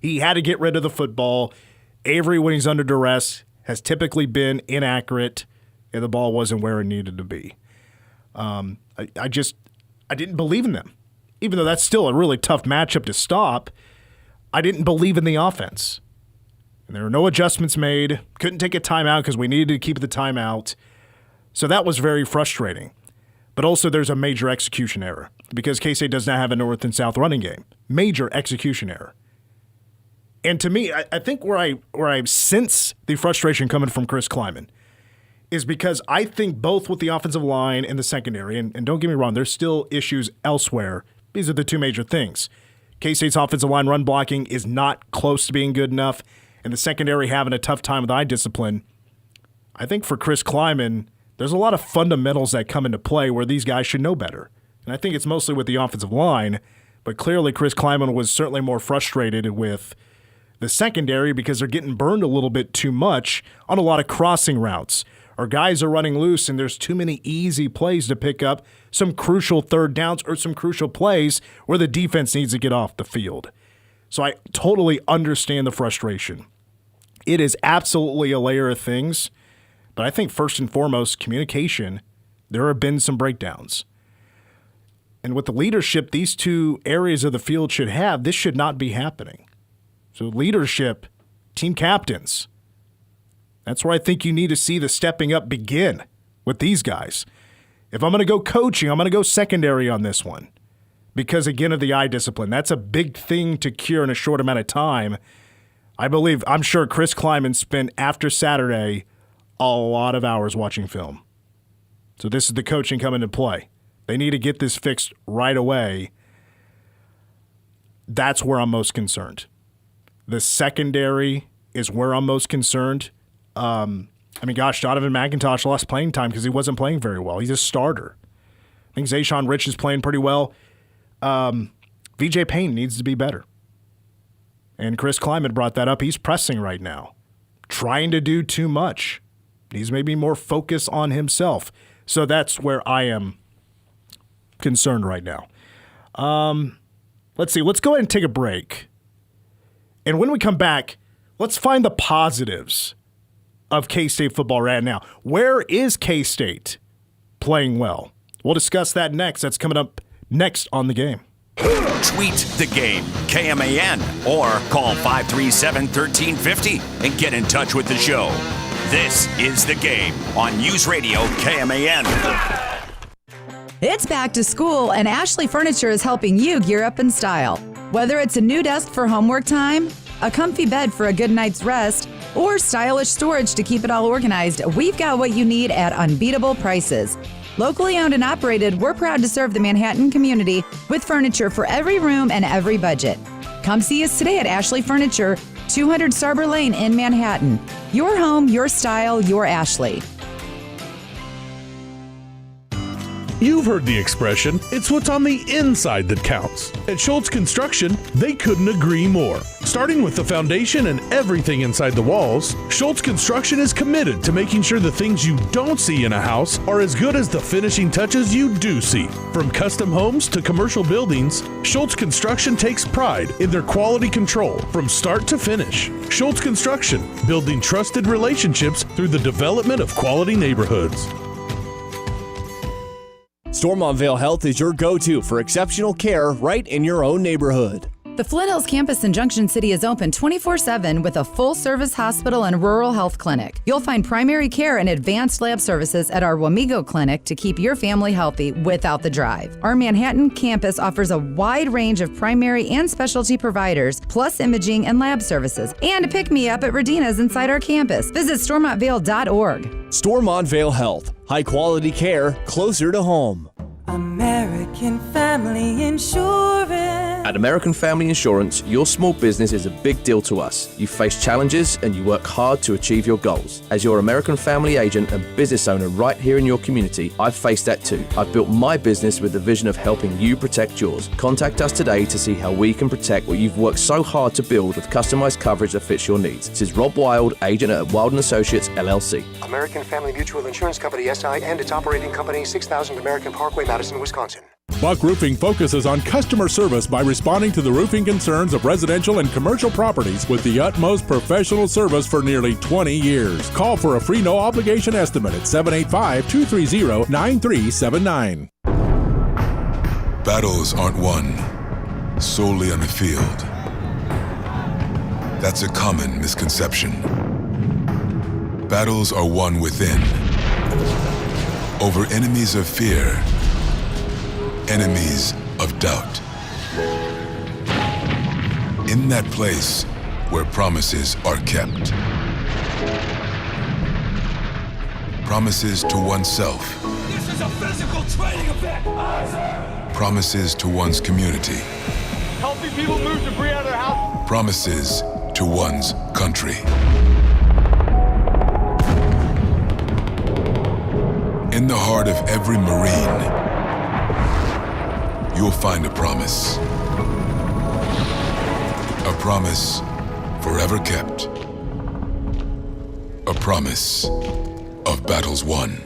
He had to get rid of the football. Avery, when he's under duress, has typically been inaccurate, and the ball wasn't where it needed to be. I didn't believe in them. Even though that's still a really tough matchup to stop, I didn't believe in the offense. And there were no adjustments made. Couldn't take a timeout because we needed to keep the timeout. So that was very frustrating. But also there's a major execution error because K-State does not have a north and south running game. Major execution error. And to me, I think where I sense the frustration coming from Chris Kleiman is because I think both with the offensive line and the secondary, and don't get me wrong, there's still issues elsewhere. These are the two major things. K-State's offensive line run blocking is not close to being good enough, and the secondary having a tough time with eye discipline. I think for Chris Kleiman, there's a lot of fundamentals that come into play where these guys should know better. And I think it's mostly with the offensive line, but clearly Chris Kleiman was certainly more frustrated with the secondary because they're getting burned a little bit too much on a lot of crossing routes. Our guys are running loose, and there's too many easy plays to pick up some crucial third downs or some crucial plays where the defense needs to get off the field. So I totally understand the frustration. It is absolutely a layer of things, but I think first and foremost, communication, there have been some breakdowns. And with the leadership these two areas of the field should have, this should not be happening. So leadership, team captains, that's where I think you need to see the stepping up begin with these guys. If I'm going to go coaching, I'm going to go secondary on this one because, again, of the eye discipline. That's a big thing to cure in a short amount of time. I'm sure Chris Kleiman spent, after Saturday, a lot of hours watching film. So this is the coaching coming into play. They need to get this fixed right away. That's where I'm most concerned. The secondary is where I'm most concerned. Donovan McIntosh lost playing time because he wasn't playing very well. He's a starter. I think Zayshawn Rich is playing pretty well. VJ Payne needs to be better. And Chris Kleiman brought that up. He's pressing right now, trying to do too much. He's maybe more focused on himself. So that's where I am concerned right now. Let's see. Let's go ahead and take a break. And when we come back, let's find the positives of K-State football right now. Where is K-State playing well? We'll discuss that next. That's coming up next on The Game.
Tweet the game, KMAN, or call 537-1350 and get in touch with the show. This is The Game on News Radio KMAN.
It's back to school, and Ashley Furniture is helping you gear up in style. Whether it's a new desk for homework time, a comfy bed for a good night's rest, or stylish storage to keep it all organized, we've got what you need at unbeatable prices. Locally owned and operated, we're proud to serve the Manhattan community with furniture for every room and every budget. Come see us today at Ashley Furniture, 200 Starber Lane in Manhattan. Your home, your style, your Ashley.
You've heard the expression, it's what's on the inside that counts. At Schultz Construction, they couldn't agree more. Starting with the foundation and everything inside the walls, Schultz Construction is committed to making sure the things you don't see in a house are as good as the finishing touches you do see. From custom homes to commercial buildings, Schultz Construction takes pride in their quality control from start to finish. Schultz Construction, building trusted relationships through the development of quality neighborhoods.
Stormont Vale Health is your go-to for exceptional care right in your own neighborhood.
The Flint Hills campus in Junction City is open 24/7 with a full-service hospital and rural health clinic. You'll find primary care and advanced lab services at our Wamego clinic to keep your family healthy without the drive. Our Manhattan campus offers a wide range of primary and specialty providers, plus imaging and lab services, and a pick-me-up at Radina's inside our campus. Visit StormontVale.org.
Stormont Vale Health. High-quality care closer to home.
American Family Insurance.
At American Family Insurance, your small business is a big deal to us. You face challenges and you work hard to achieve your goals. As your American Family agent and business owner right here in your community, I've faced that too. I've built my business with the vision of helping you protect yours. Contact us today to see how we can protect what you've worked so hard to build with customized coverage that fits your needs. This is Rob Wild, agent at Wild & Associates, LLC.
American Family Mutual Insurance Company, SI, and its operating company, 6000 American Parkway, Madison, Wisconsin.
Buck Roofing focuses on customer service by responding to the roofing concerns of residential and commercial properties with the utmost professional service for nearly 20 years. Call for a free no-obligation estimate at 785-230-9379.
Battles aren't won solely on the field. That's a common misconception. Battles are won within, over enemies of fear, enemies of doubt. In that place where promises are kept. Promises to oneself.
This is a physical training event.
Promises to one's community.
Healthy people move debris out of their house.
Promises to one's country. In the heart of every Marine, you'll find a promise. A promise forever kept. A promise of battles won.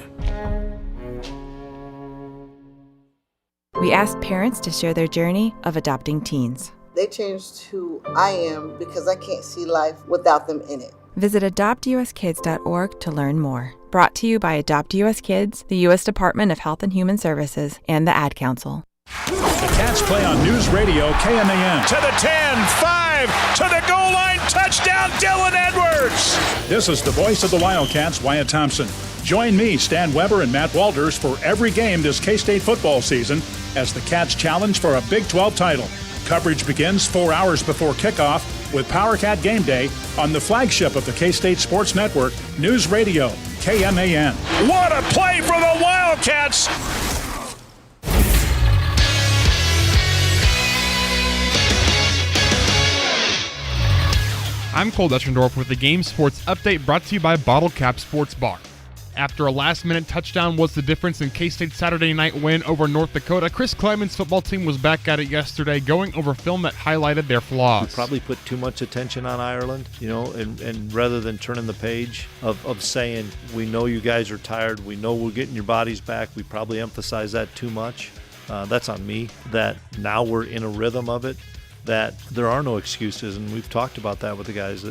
We asked parents to share their journey of adopting teens.
They changed who I am because I can't see life without them in it.
Visit adoptuskids.org to learn more. Brought to you by Adopt US Kids, the U.S. Department of Health and Human Services, and the Ad Council.
The Cats play on News Radio KMAN.
To the 10-5, to the goal line, touchdown, Dylan Edwards.
This is the voice of the Wildcats, Wyatt Thompson. Join me, Stan Weber, and Matt Walters for every game this K-State football season as the Cats challenge for a Big 12 title. Coverage begins 4 hours before kickoff with Power Cat Game Day on the flagship of the K-State Sports Network, News Radio KMAN.
What a play for the Wildcats!
I'm Cole Deschendorf with the Game Sports Update brought to you by Bottle Cap Sports Bar. After a last-minute touchdown was the difference in K-State's Saturday night win over North Dakota, Chris Kleiman's football team was back at it yesterday, going over film that highlighted their flaws.
We probably put too much attention on Ireland, and rather than turning the page of saying, we know you guys are tired, we know we're getting your bodies back, we probably emphasize that too much. That's on me, that now we're in a rhythm of it, that there are no excuses, and we've talked about that with the guys.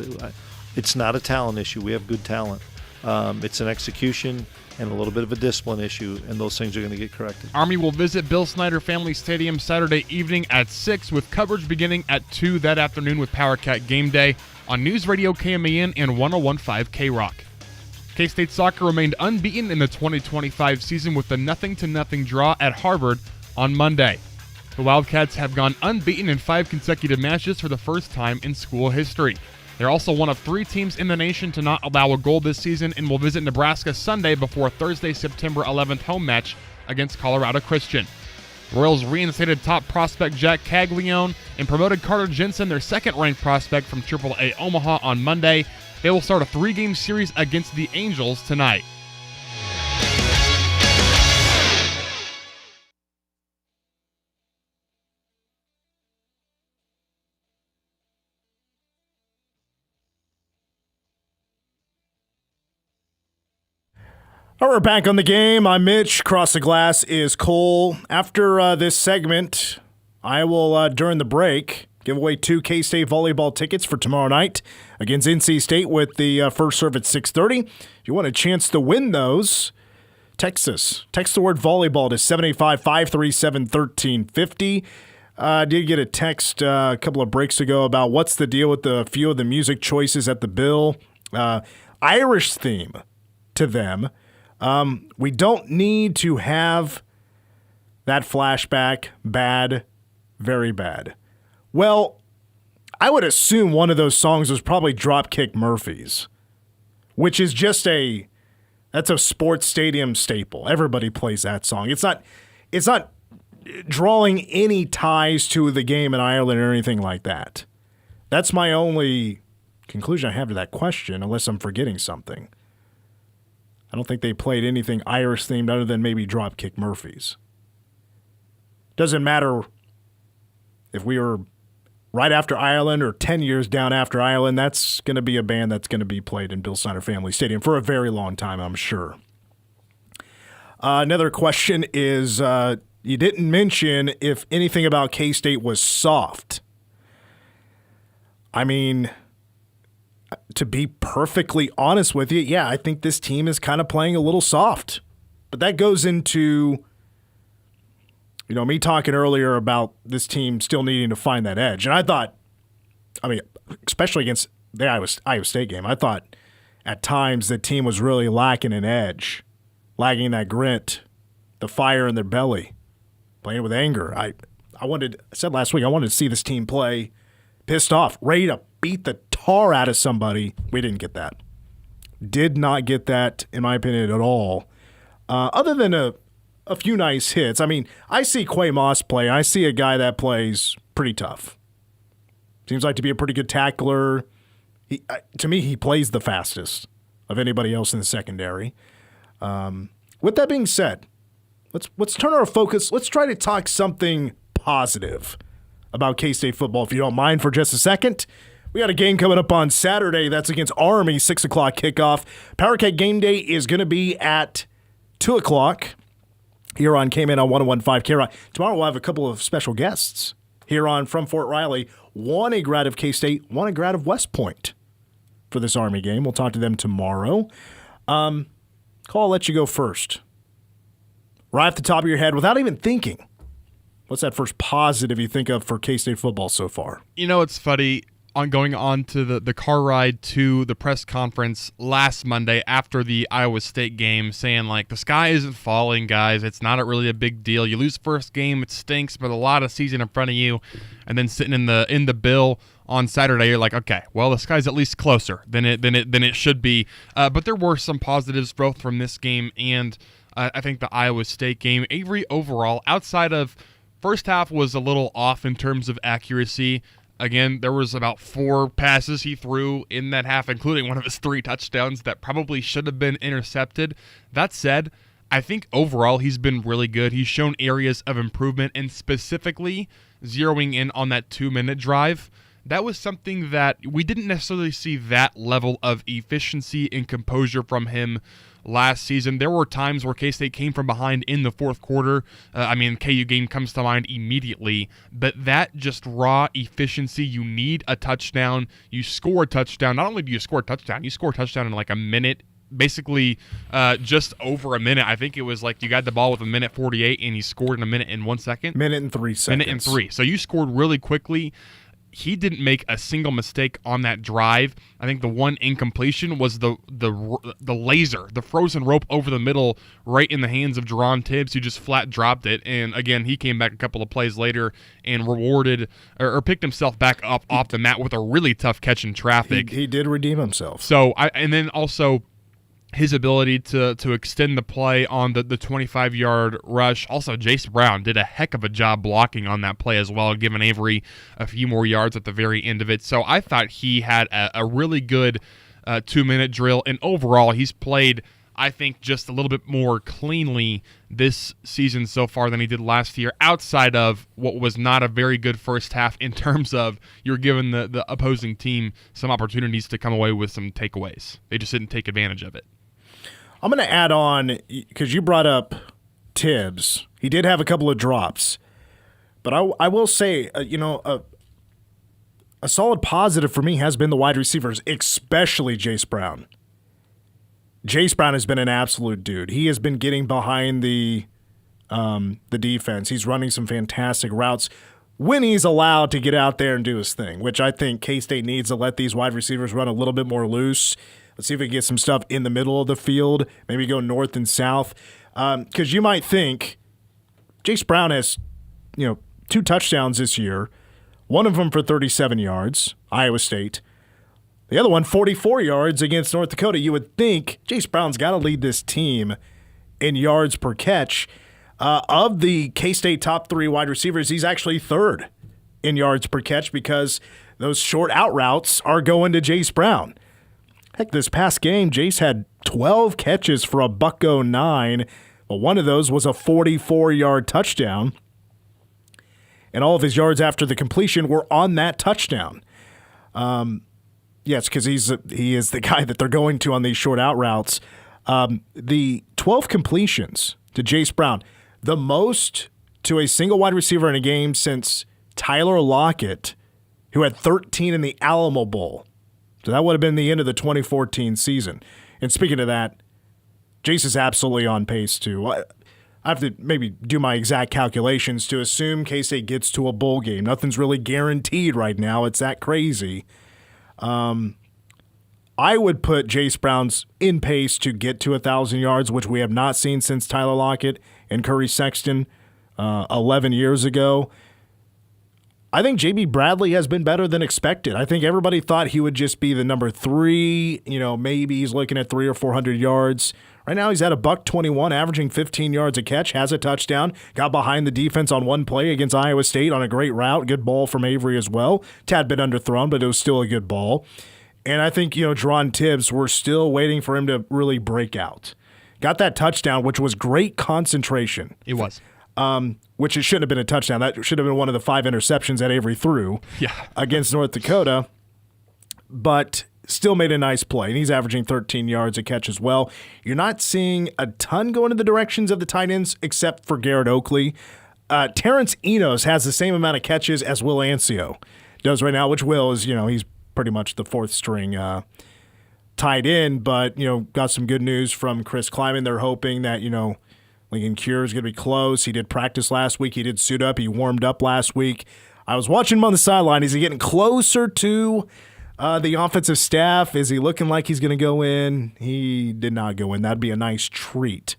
It's not a talent issue. We have good talent. It's an execution and a little bit of a discipline issue, and those things are going to get corrected.
Army will visit Bill Snyder Family Stadium Saturday evening at 6 with coverage beginning at 2 that afternoon with Power Cat Game Day on News Radio KMAN and 101.5 K-Rock. K-State soccer remained unbeaten in the 2025 season with the 0-0 draw at Harvard on Monday. The Wildcats have gone unbeaten in 5 consecutive matches for the first time in school history. They're also one of 3 teams in the nation to not allow a goal this season and will visit Nebraska Sunday before Thursday, September 11th home match against Colorado Christian. The Royals reinstated top prospect Jack Caglione and promoted Carter Jensen, their second-ranked prospect from AAA Omaha, on Monday. They will start a 3-game series against the Angels tonight.
All right, we're back on the game. I'm Mitch. Across the glass is Cole. After this segment, I will, during the break, give away 2 K-State volleyball tickets for tomorrow night against NC State with the first serve at 6:30. If you want a chance to win those, text us. Text the word volleyball to 785-537-1350. I did get a text a couple of breaks ago about what's the deal with a few of the music choices at the bill. Irish theme to them. We don't need to have that flashback. Bad, very bad. Well, I would assume one of those songs was probably Dropkick Murphys, which is just that's a sports stadium staple. Everybody plays that song. It's not drawing any ties to the game in Ireland or anything like that. That's my only conclusion I have to that question, unless I'm forgetting something. I don't think they played anything Irish-themed other than maybe Dropkick Murphys. Doesn't matter if we were right after Ireland or 10 years down after Ireland, that's going to be a band that's going to be played in Bill Snyder Family Stadium for a very long time, I'm sure. Another question is, you didn't mention if anything about K-State was soft. I mean, to be perfectly honest with you, yeah, I think this team is kind of playing a little soft. But that goes into, me talking earlier about this team still needing to find that edge. And I thought, especially against the Iowa State game, I thought at times the team was really lacking an edge, lacking that grit, the fire in their belly, playing with anger. I said last week, I wanted to see this team play pissed off, ready to beat the tar out of somebody. We didn't get that. Did not get that, in my opinion, at all. Other than a few nice hits. I see Quay Moss play. I see a guy that plays pretty tough. Seems like to be a pretty good tackler. To me, he plays the fastest of anybody else in the secondary. With that being said, let's turn our focus. Let's try to talk something positive about K-State football, if you don't mind, for just a second. We got a game coming up on Saturday. That's against Army, 6 o'clock kickoff. Power Cat Game Day is going to be at 2 o'clock here on KMAN on 101.5 K-Rock. Tomorrow we'll have a couple of special guests here on From Fort Riley. One a grad of K-State, one a grad of West Point for this Army game. We'll talk to them tomorrow. Cole, I'll let you go first. Right off the top of your head, without even thinking, what's that first positive you think of for K-State football so far?
It's funny. Going on to the car ride to the press conference last Monday after the Iowa State game, saying, the sky isn't falling, guys. It's not really a big deal. You lose first game, it stinks, but a lot of season in front of you. And then sitting in the Bill on Saturday, you're like, okay, well, the sky's at least closer than it should be. But there were some positives both from this game and I think the Iowa State game. Avery overall, outside of first half, was a little off in terms of accuracy. Again, there was about 4 passes he threw in that half, including one of his 3 touchdowns that probably should have been intercepted. That said, I think overall he's been really good. He's shown areas of improvement, and specifically zeroing in on that 2-minute drive. That was something that we didn't necessarily see that level of efficiency and composure from him last season. There were times where K-State came from behind in the fourth quarter. KU game comes to mind immediately. But that just raw efficiency, you need a touchdown. You score a touchdown. Not only do you score a touchdown, you score a touchdown in like a minute basically just over a minute. I think it was like you got the ball with 1:48 and you scored in a minute and 1 second.
Minute and 3 seconds.
Minute and 3. So you scored really quickly. He didn't make a single mistake on that drive. I think the one incompletion was the laser, the frozen rope over the middle, right in the hands of Jerron Tibbs, who just flat dropped it. And again, he came back a couple of plays later and rewarded or picked himself back up off the mat with a really tough catch in traffic.
He did redeem himself.
So and then also his ability to extend the play on the 25-yard rush. Also, Jace Brown did a heck of a job blocking on that play as well, giving Avery a few more yards at the very end of it. So I thought he had a really good 2-minute drill, and overall he's played, I think, just a little bit more cleanly this season so far than he did last year, outside of what was not a very good first half in terms of you're giving the opposing team some opportunities to come away with some takeaways. They just didn't take advantage of it.
I'm going to add on, because you brought up Tibbs. He did have a couple of drops. But I will say, a solid positive for me has been the wide receivers, especially Jace Brown. Jace Brown has been an absolute dude. He has been getting behind the defense. He's running some fantastic routes when he's allowed to get out there and do his thing, which I think K-State needs to let these wide receivers run a little bit more loose. Let's see if we can get some stuff in the middle of the field, maybe go north and south. Because you might think Jace Brown has, 2 touchdowns this year, one of them for 37 yards, Iowa State. The other one, 44 yards against North Dakota. You would think Jace Brown's got to lead this team in yards per catch. Of the K-State top 3 wide receivers, he's actually third in yards per catch because those short out routes are going to Jace Brown. Heck, this past game, Jace had 12 catches for $109, but one of those was a 44-yard touchdown. And all of his yards after the completion were on that touchdown. Yes, because he is the guy that they're going to on these short out routes. The 12 completions to Jace Brown, the most to a single wide receiver in a game since Tyler Lockett, who had 13 in the Alamo Bowl. So that would have been the end of the 2014 season. And speaking of that, Jace is absolutely on pace too. I have to maybe do my exact calculations to assume K-State gets to a bowl game. Nothing's really guaranteed right now. It's that crazy. I would put Jace Brown's in pace to get to 1,000 yards, which we have not seen since Tyler Lockett and Curry Sexton 11 years ago. I think J.B. Bradley has been better than expected. I think everybody thought he would just be the number 3. Maybe he's looking at 300 or 400 yards. Right now he's at $121, averaging 15 yards a catch, has a touchdown, got behind the defense on one play against Iowa State on a great route. Good ball from Avery as well. Tad bit underthrown, but it was still a good ball. And I think, Jerron Tibbs, we're still waiting for him to really break out. Got that touchdown, which was great concentration.
It was.
Which it shouldn't have been a touchdown. That should have been one of the 5 interceptions that Avery threw against North Dakota. But still made a nice play, and he's averaging 13 yards a catch as well. You're not seeing a ton going in the directions of the tight ends except for Garrett Oakley. Terrence Enos has the same amount of catches as Will Ancio does right now, which Will is, he's pretty much the 4th string tight end. But, got some good news from Chris Kleiman. They're hoping that, Lincoln Cure is going to be close. He did practice last week. He did suit up. He warmed up last week. I was watching him on the sideline. Is he getting closer to the offensive staff? Is he looking like he's going to go in? He did not go in. That'd be a nice treat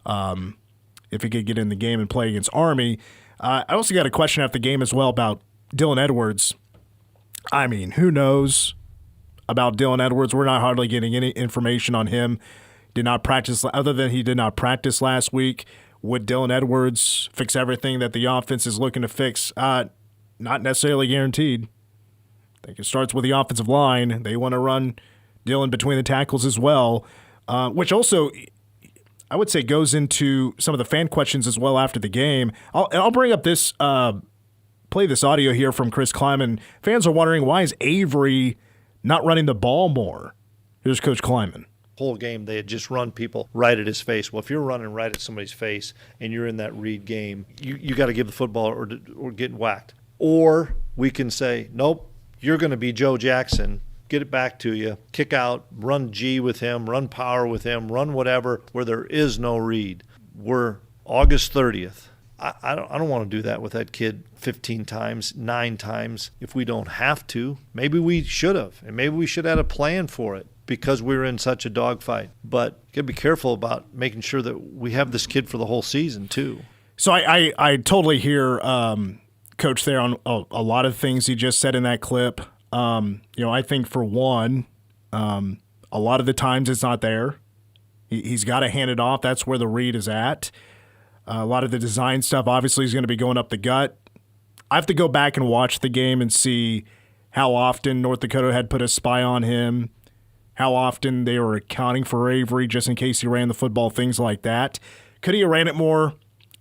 if he could get in the game and play against Army. I also got a question after the game as well about Dylan Edwards. I mean, who knows about Dylan Edwards? We're not hardly getting any information on him. Did not practice, other than he did not practice last week. Would Dylan Edwards fix everything that the offense is looking to fix? Not necessarily guaranteed. I think it starts with the offensive line. They want to run Dylan between the tackles as well, which also, I would say, goes into some of the fan questions as well after the game. I'll bring up this, play this audio here from Chris Kleiman. Fans are wondering, why is Avery not running the ball more? Here's Coach Kleiman.
Whole game they had just run people right at his face. Well, if you're running right at somebody's face and you're in that read game, you got to give the football or get whacked. Or we can say, nope, you're going to be Joe Jackson get it back to you, kick out, run G with him, run power with him, run whatever, where there is no read. We're August 30th. I don't want to do that with that kid 15 times, 9 times if we don't have to. Maybe we should have, and maybe we should have had a plan for it because we were in such a dogfight. But you got to be careful about making sure that we have this kid for the whole season too.
So I totally hear Coach there on a lot of things he just said in that clip. I think for one, a lot of the times it's not there. He's got to hand it off. That's where the read is at. A lot of the design stuff obviously is going to be going up the gut. I have to go back and watch the game and see how often North Dakota had put a spy on him, how often they were accounting for Avery just in case he ran the football, things like that. Could he have ran it more?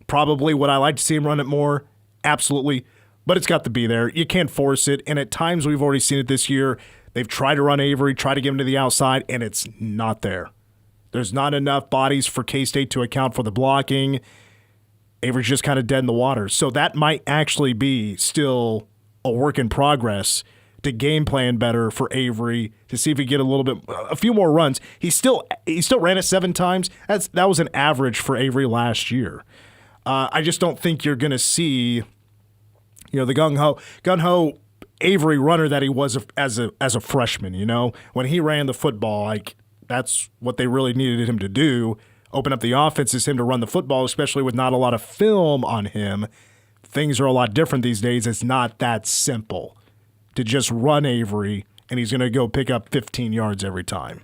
Probably. Would I like to see him run it more? Absolutely. But it's got to be there. You can't force it. And at times we've already seen it this year. They've tried to run Avery, try to get him to the outside, and it's not there. There's not enough bodies for K-State to account for the blocking. Avery's just kind of dead in the water. So that might actually be still a work in progress to game plan better for Avery to see if he get a few more runs. He still ran it 7 times. That was an average for Avery last year. I just don't think you're going to see, the gung-ho Avery runner that he was as a freshman. When he ran the football, that's what they really needed him to do. Open up the offense is him to run the football, especially with not a lot of film on him. Things are a lot different these days. It's not that simple to just run Avery, and he's going to go pick up 15 yards every time.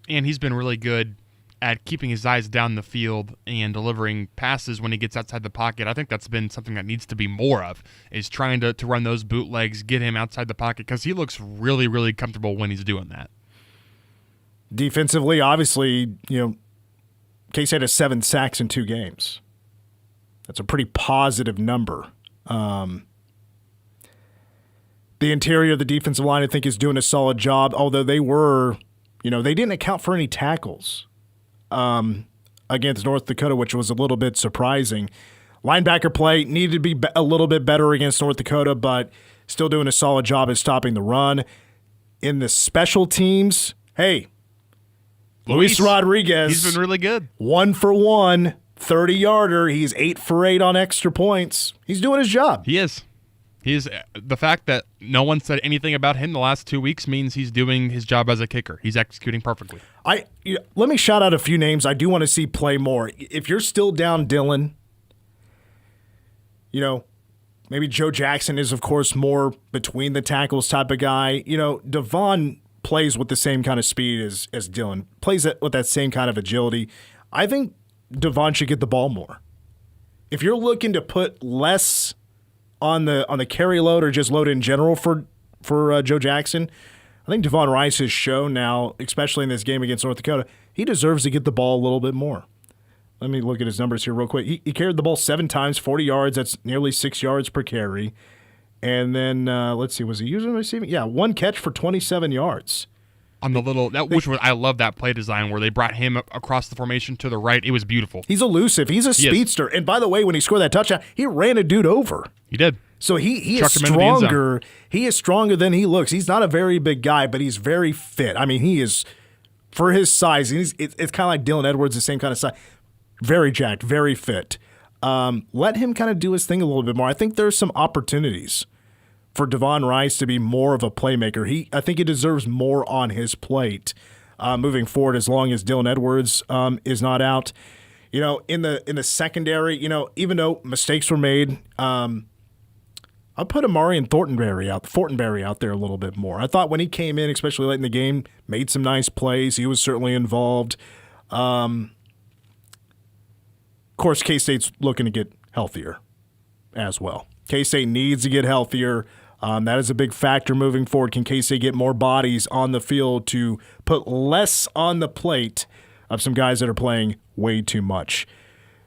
And he's been really good at keeping his eyes down the field and delivering passes when he gets outside the pocket. I think that's been something that needs to be more of, is trying to run those bootlegs, get him outside the pocket, because he looks really, really comfortable when he's doing that.
Defensively, obviously, K-State has 7 sacks in 2 games. That's a pretty positive number. The interior of the defensive line, I think, is doing a solid job, although they were, they didn't account for any tackles against North Dakota, which was a little bit surprising. Linebacker play needed to be a little bit better against North Dakota, but still doing a solid job at stopping the run. In the special teams, hey, Luis Rodriguez.
He's been really good.
1 for 1, 30-yarder. He's 8 for 8 on extra points. He's doing his job.
He is. The fact that no one said anything about him the last 2 weeks means he's doing his job as a kicker. He's executing perfectly.
Let me shout out a few names I do want to see play more. If you're still down Dylan, maybe Joe Jackson is, of course, more between the tackles type of guy. Devon plays with the same kind of speed as Dylan, plays with that same kind of agility. I think Devon should get the ball more. If you're looking to put less on the carry load or just load in general for Joe Jackson, I think Devon Rice has shown now, especially in this game against North Dakota, he deserves to get the ball a little bit more. Let me look at his numbers here real quick. He carried the ball 7 times, 40 yards. That's nearly 6 yards per carry. And then, let's see, was he using receiving? Yeah, 1 catch for 27 yards.
On the I love that play design where they brought him across the formation to the right. It was beautiful.
He's elusive. He's a speedster. And by the way, when he scored that touchdown, he ran a dude over.
He did.
So he is stronger. He is stronger than he looks. He's not a very big guy, but he's very fit. I mean, he is, for his size, it's kind of like Dylan Edwards, the same kind of size. Very jacked, very fit. Let him kind of do his thing a little bit more. I think there's some opportunities for Devon Rice to be more of a playmaker. I think he deserves more on his plate moving forward as long as Dylan Edwards is not out. In the secondary, even though mistakes were made, I'll put Amarian Fortenberry out there a little bit more. I thought when he came in, especially late in the game, made some nice plays. He was certainly involved. Of course, K-State's looking to get healthier as well. K-State needs to get healthier. That is a big factor moving forward. Can K-State get more bodies on the field to put less on the plate of some guys that are playing way too much?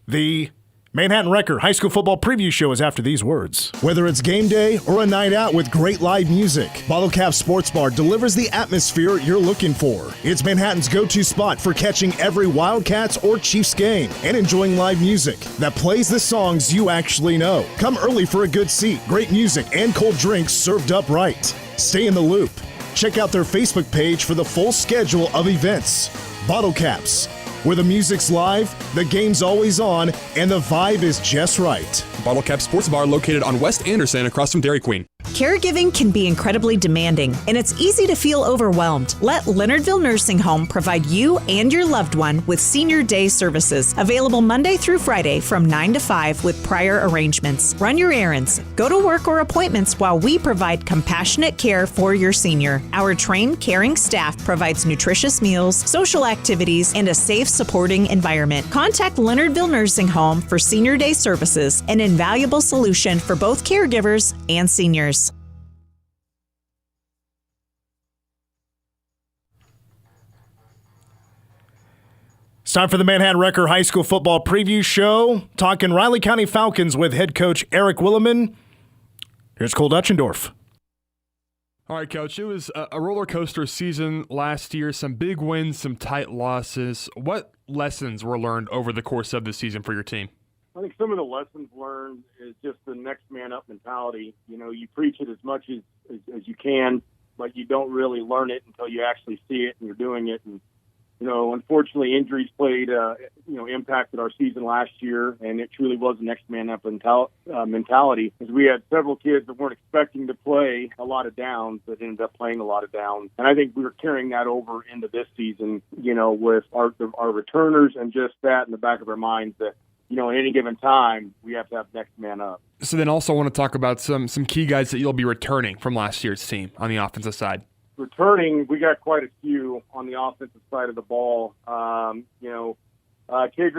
The Manhattan Wrecker High School Football Preview Show is after these words. Whether it's game day or a night out with great live music, Bottle Cap Sports Bar delivers the atmosphere you're looking for. It's Manhattan's go-to spot for catching every Wildcats or Chiefs game and enjoying live music that plays the songs you actually know. Come early for a good seat, great music, and cold drinks served up right. Stay in the loop. Check out their Facebook page for the full schedule of events. Bottle Caps, where the music's live, the game's always on, and the vibe is just right.
Bottle Cap Sports Bar located on West Anderson across from Dairy Queen.
Caregiving can be incredibly demanding, and it's easy to feel overwhelmed. Let Leonardville Nursing Home provide you and your loved one with Senior Day services, available Monday through Friday from 9 to 5 with prior arrangements. Run your errands, go to work or appointments while we provide compassionate care for your senior. Our trained, caring staff provides nutritious meals, social activities, and a safe, supporting environment. Contact Leonardville Nursing Home for Senior Day services, an invaluable solution for both caregivers and seniors.
It's time for the Manhattan Wrecker High School Football Preview Show. Talking Riley County Falcons with head coach Eric Williman. Here's Cole Dutchendorf.
All right, Coach, it was a roller coaster season last year. Some big wins, some tight losses. What lessons were learned over the course of the season for your team?
I think some of the lessons learned is just the next man up mentality. You know, you preach it as much as you can, but you don't really learn it until you actually see it and you're doing it. And you know, unfortunately, injuries played, impacted our season last year, and it truly was a next man up mentality. Because we had several kids that weren't expecting to play a lot of downs that ended up playing a lot of downs. And I think we were carrying that over into this season, you know, with our returners and just that in the back of our minds that, you know, at any given time, we have to have next man up.
So then also want to talk about some key guys that you'll be returning from last year's team on the offensive side.
Returning, we got quite a few on the offensive side of the ball. Kedrick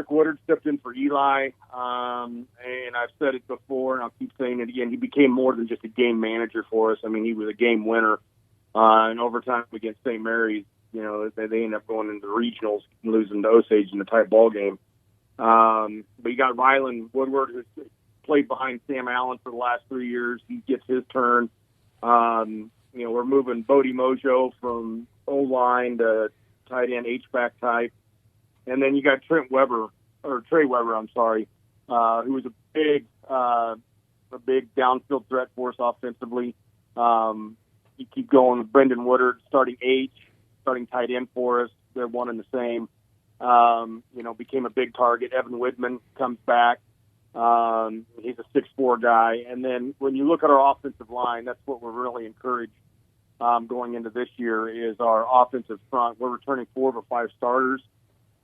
Woodard stepped in for Eli, and I've said it before, and I'll keep saying it again. He became more than just a game manager for us. I mean, he was a game winner. In overtime against St. Mary's, you know, they ended up going into the regionals and losing to Osage in a tight ball game. But you got Rylan Woodward, who's played behind Sam Allen for the last 3 years. He gets his turn. You know, we're moving Bodie Mojo from O-line to tight end H-back type. And then you got Trey Weber, who was a big downfield threat for us offensively. You keep going with Brendan Woodard, starting tight end for us. They're one and the same. Became a big target. Evan Widman comes back. He's a 6'4" guy. And then when you look at our offensive line, that's what we're really encouraged going into this year is our offensive front. We're returning 4 of our 5 starters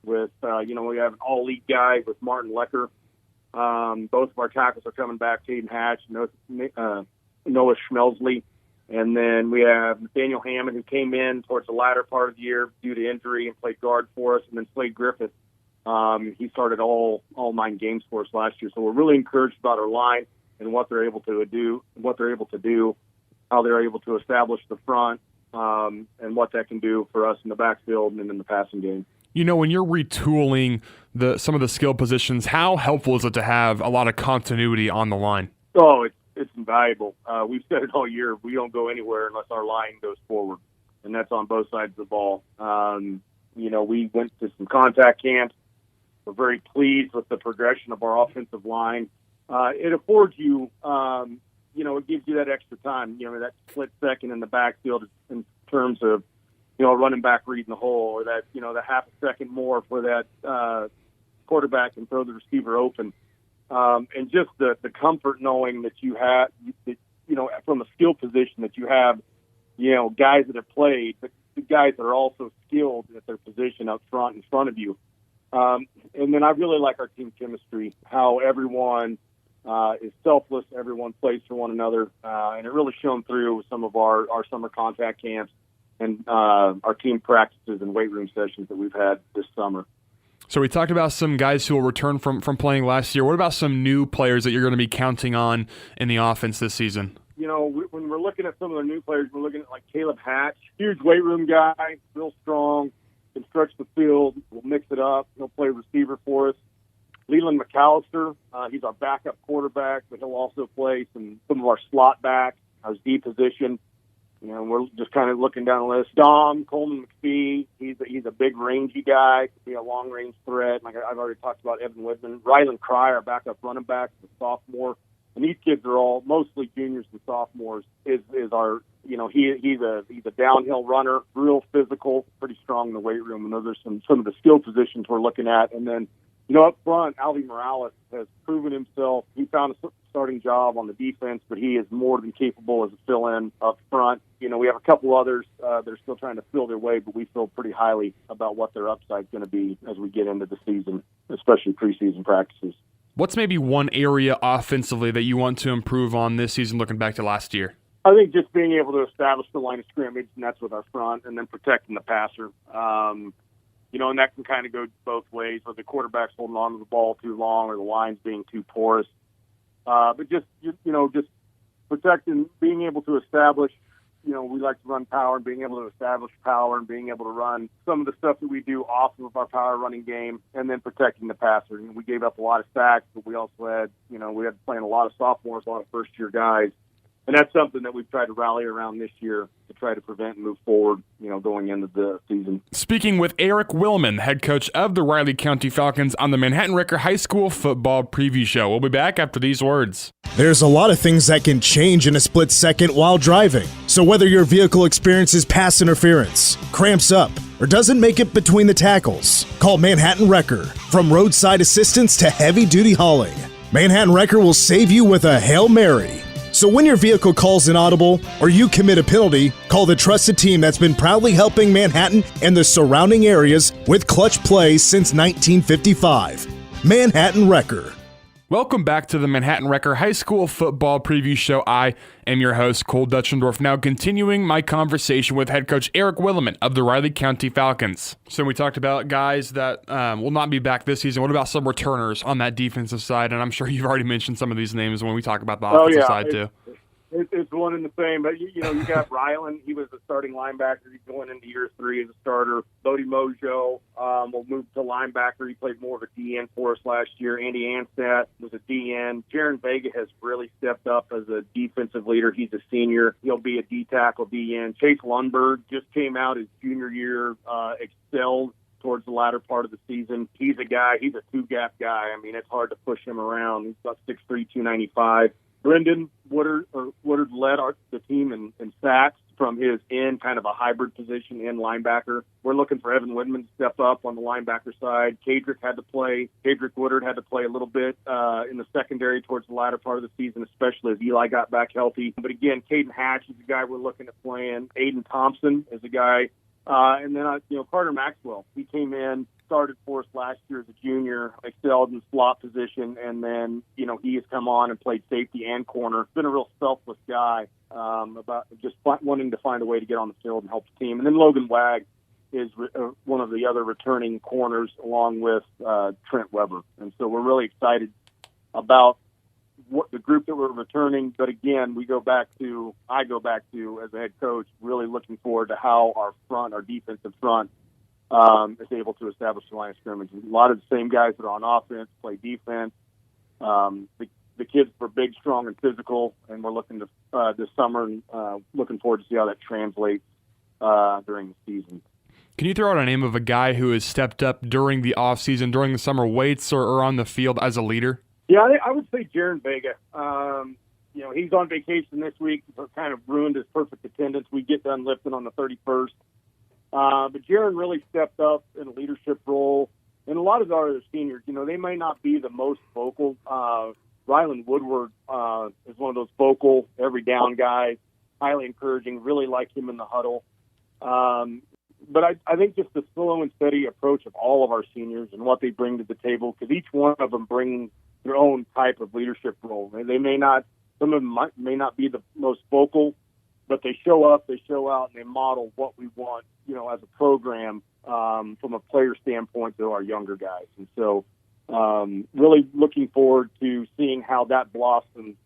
with, we have an all-elite guy with Martin Lecker. Both of our tackles are coming back, Caden Hatch, Noah Schmelsley. And then we have Nathaniel Hammond, who came in towards the latter part of the year due to injury and played guard for us. And then Slade Griffith. He started all 9 games for us last year. So we're really encouraged about our line and what they're able to do, how they're able to establish the front, and what that can do for us in the backfield and in the passing game.
You know, when you're retooling some of the skill positions, how helpful is it to have a lot of continuity on the line?
Oh, it's invaluable. We've said it all year. We don't go anywhere unless our line goes forward, and that's on both sides of the ball. We went to some contact camps. We're very pleased with the progression of our offensive line. It affords you, it gives you that extra time, that split second in the backfield in terms of, running back reading the hole, or that, the half a second more for that quarterback and throw the receiver open. And just the comfort knowing that you have, from a skill position that you have, guys that have played, but the guys that are also skilled at their position up front in front of you. And then I really like our team chemistry, how everyone is selfless, everyone plays for one another, and it really shone through some of our summer contact camps and our team practices and weight room sessions that we've had this summer.
So we talked about some guys who will return from playing last year. What about some new players that you're going to be counting on in the offense this season?
When we're looking at some of the new players, we're looking at like Caleb Hatch, huge weight room guy, real strong, can stretch the field, we'll mix it up. He'll play receiver for us. Leland McAllister, he's our backup quarterback, but he'll also play some of our slot backs, our Z position. We're just kind of looking down the list. Dom Coleman McPhee, he's a big rangy guy, could be a long range threat. Like I've already talked about Evan Widman. Rylan Cry, our backup running back, the sophomore. and these kids are all mostly juniors and sophomores, is our, he's a downhill runner, real physical, pretty strong in the weight room, and those are some of the skill positions we're looking at. And then, up front, Alvy Morales has proven himself. He found a starting job on the defense, but he is more than capable as a fill-in up front. We have a couple others that are still trying to fill their way, but we feel pretty highly about what their upside is going to be as we get into the season, especially preseason practices.
What's maybe one area offensively that you want to improve on this season looking back to last year?
I think just being able to establish the line of scrimmage, and that's with our front, and then protecting the passer. And that can kind of go both ways, where the quarterback's holding on to the ball too long or the line's being too porous. But just protecting, being able to establish, we like to run power, and being able to establish power and being able to run some of the stuff that we do off of our power running game, and then protecting the passer. We gave up a lot of sacks, but we also had, we had playing a lot of sophomores, a lot of first-year guys. And that's something that we've tried to rally around this year to try to prevent and move forward, going into the season.
Speaking with Eric Willman, head coach of the Riley County Falcons, on the Manhattan-Wrecker High School Football Preview Show. We'll be back after these words.
There's a lot of things that can change in a split second while driving. So whether your vehicle experiences pass interference, cramps up, or doesn't make it between the tackles, call Manhattan Wrecker. From roadside assistance to heavy-duty hauling, Manhattan Wrecker will save you with a Hail Mary. So when your vehicle calls inaudible or you commit a penalty, call the trusted team that's been proudly helping Manhattan and the surrounding areas with clutch play since 1955. Manhattan Wrecker.
Welcome back to the Manhattan-Wrecker High School Football Preview Show. I am your host, Cole Dutchendorf, now continuing my conversation with head coach Eric Willman of the Riley County Falcons. So we talked about guys that will not be back this season. What about some returners on that defensive side? And I'm sure you've already mentioned some of these names when we talk about the offensive side too.
It's one and the same, but you got Rylan. He was the starting linebacker. He's going into year 3 as a starter. Bodie Mojo will move to linebacker. He played more of a DN for us last year. Andy Anstat was a DN. Jaron Vega has really stepped up as a defensive leader. He's a senior. He'll be a D-tackle DN. Chase Lundberg just came out his junior year, excelled towards the latter part of the season. He's a two-gap guy. I mean, it's hard to push him around. He's about 6'3", 295. Brendan Woodard led the team in sacks from his kind of a hybrid position in linebacker. We're looking for Evan Widman to step up on the linebacker side. Kadrick Woodard had to play a little bit in the secondary towards the latter part of the season, especially as Eli got back healthy. But again, Caden Hatch is the guy we're looking at playing. Aiden Thompson is the guy. And then, Carter Maxwell, he came in, started for us last year as a junior, excelled in slot position, and then, he has come on and played safety and corner. Been a real selfless guy about just wanting to find a way to get on the field and help the team. And then Logan Wag is one of the other returning corners along with Trent Weber. And so we're really excited about what the group that we're returning. But again, I go back to as a head coach, really looking forward to how our defensive front is able to establish the line of scrimmage. A lot of the same guys that are on offense play defense. The kids are big, strong, and physical, and we're looking to this summer and looking forward to see how that translates during the season.
Can you throw out a name of a guy who has stepped up during the offseason, during the summer weights, or on the field as a leader?
Yeah, I would say Jaron Vega. He's on vacation this week, so kind of ruined his perfect attendance. We get done lifting on the 31st. But Jaron really stepped up in a leadership role. And a lot of our other seniors, they may not be the most vocal. Rylan Woodward is one of those vocal, every down guys, highly encouraging, really like him in the huddle. But I think just the slow and steady approach of all of our seniors and what they bring to the table, because each one of them brings their own type of leadership role. Some of them may not be the most vocal, but they show up, they show out, and they model what we want, as a program from a player standpoint to our younger guys. And so really looking forward to seeing how that blossoms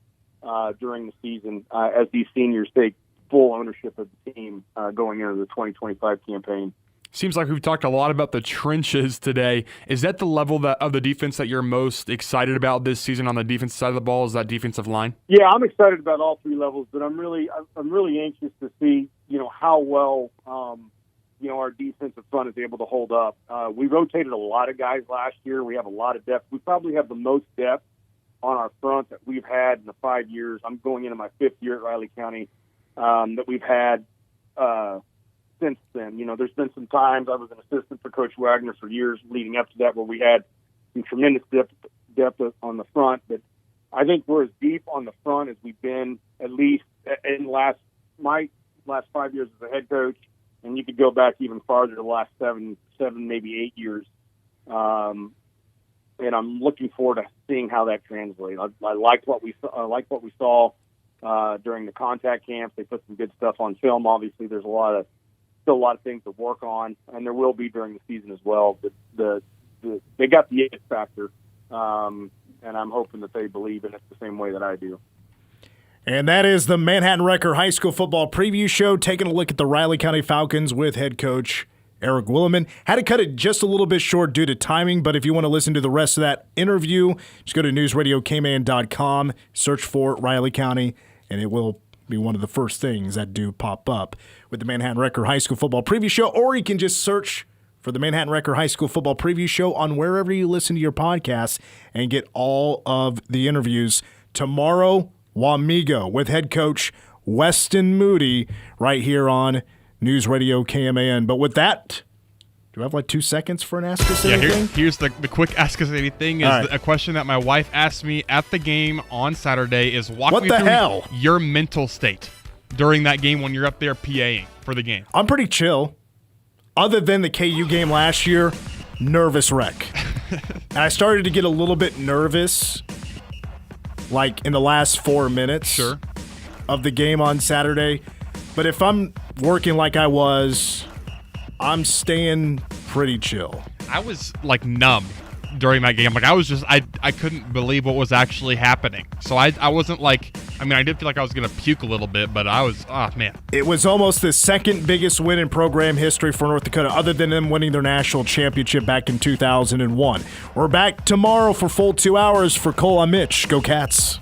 during the season as these seniors take full ownership of the team going into the 2025 campaign.
Seems like we've talked a lot about the trenches today. Is that the level of the defense that you're most excited about this season on the defensive side of the ball? Is that defensive line?
Yeah, I'm excited about all three levels, but I'm really anxious to see how well our defensive front is able to hold up. We rotated a lot of guys last year. We have a lot of depth. We probably have the most depth on our front that we've had in the 5 years. I'm going into my 5th year at Riley County, that we've had since then. You know, there's been some times I was an assistant for Coach Wagner for years leading up to that where we had some tremendous depth on the front. But I think we're as deep on the front as we've been, at least in my last 5 years as a head coach, and you could go back even farther to the last seven, maybe 8 years. And I'm looking forward to seeing how that translates. I liked what we saw during the contact camps. They put some good stuff on film. Obviously, there's still a lot of things to work on, and there will be during the season as well. But they got the it factor, and I'm hoping that they believe in it the same way that I do.
And that is the Manhattan Wrecker High School Football Preview Show, taking a look at the Riley County Falcons with head coach Eric Williman. Had to cut it just a little bit short due to timing, but if you want to listen to the rest of that interview, just go to newsradiokman.com, search for Riley County, and it will be one of the first things that do pop up with the Manhattan Wrecker High School Football Preview Show, or you can just search for the Manhattan Wrecker High School Football Preview Show on wherever you listen to your podcasts and get all of the interviews. Tomorrow, Wamego with head coach Weston Moody right here on News Radio KMAN. But with that, do I have like 2 seconds for an Ask Us Anything?
Here's the quick Ask Us Anything. Is a question that my wife asked me at the game on Saturday is walk me through your mental state during that game when you're up there PAing for the game.
I'm pretty chill. Other than the KU game last year, nervous wreck. And I started to get a little bit nervous like in the last 4 minutes of the game on Saturday. But if I'm working like I was, I'm staying pretty chill.
I was like numb during that game. Like I couldn't believe what was actually happening. So I wasn't like, I mean, I did feel like I was going to puke a little bit, but I was, man.
It was almost the second biggest win in program history for North Dakota, other than them winning their national championship back in 2001. We're back tomorrow for full 2 hours. For Cole, I'm Mitch. Go Cats.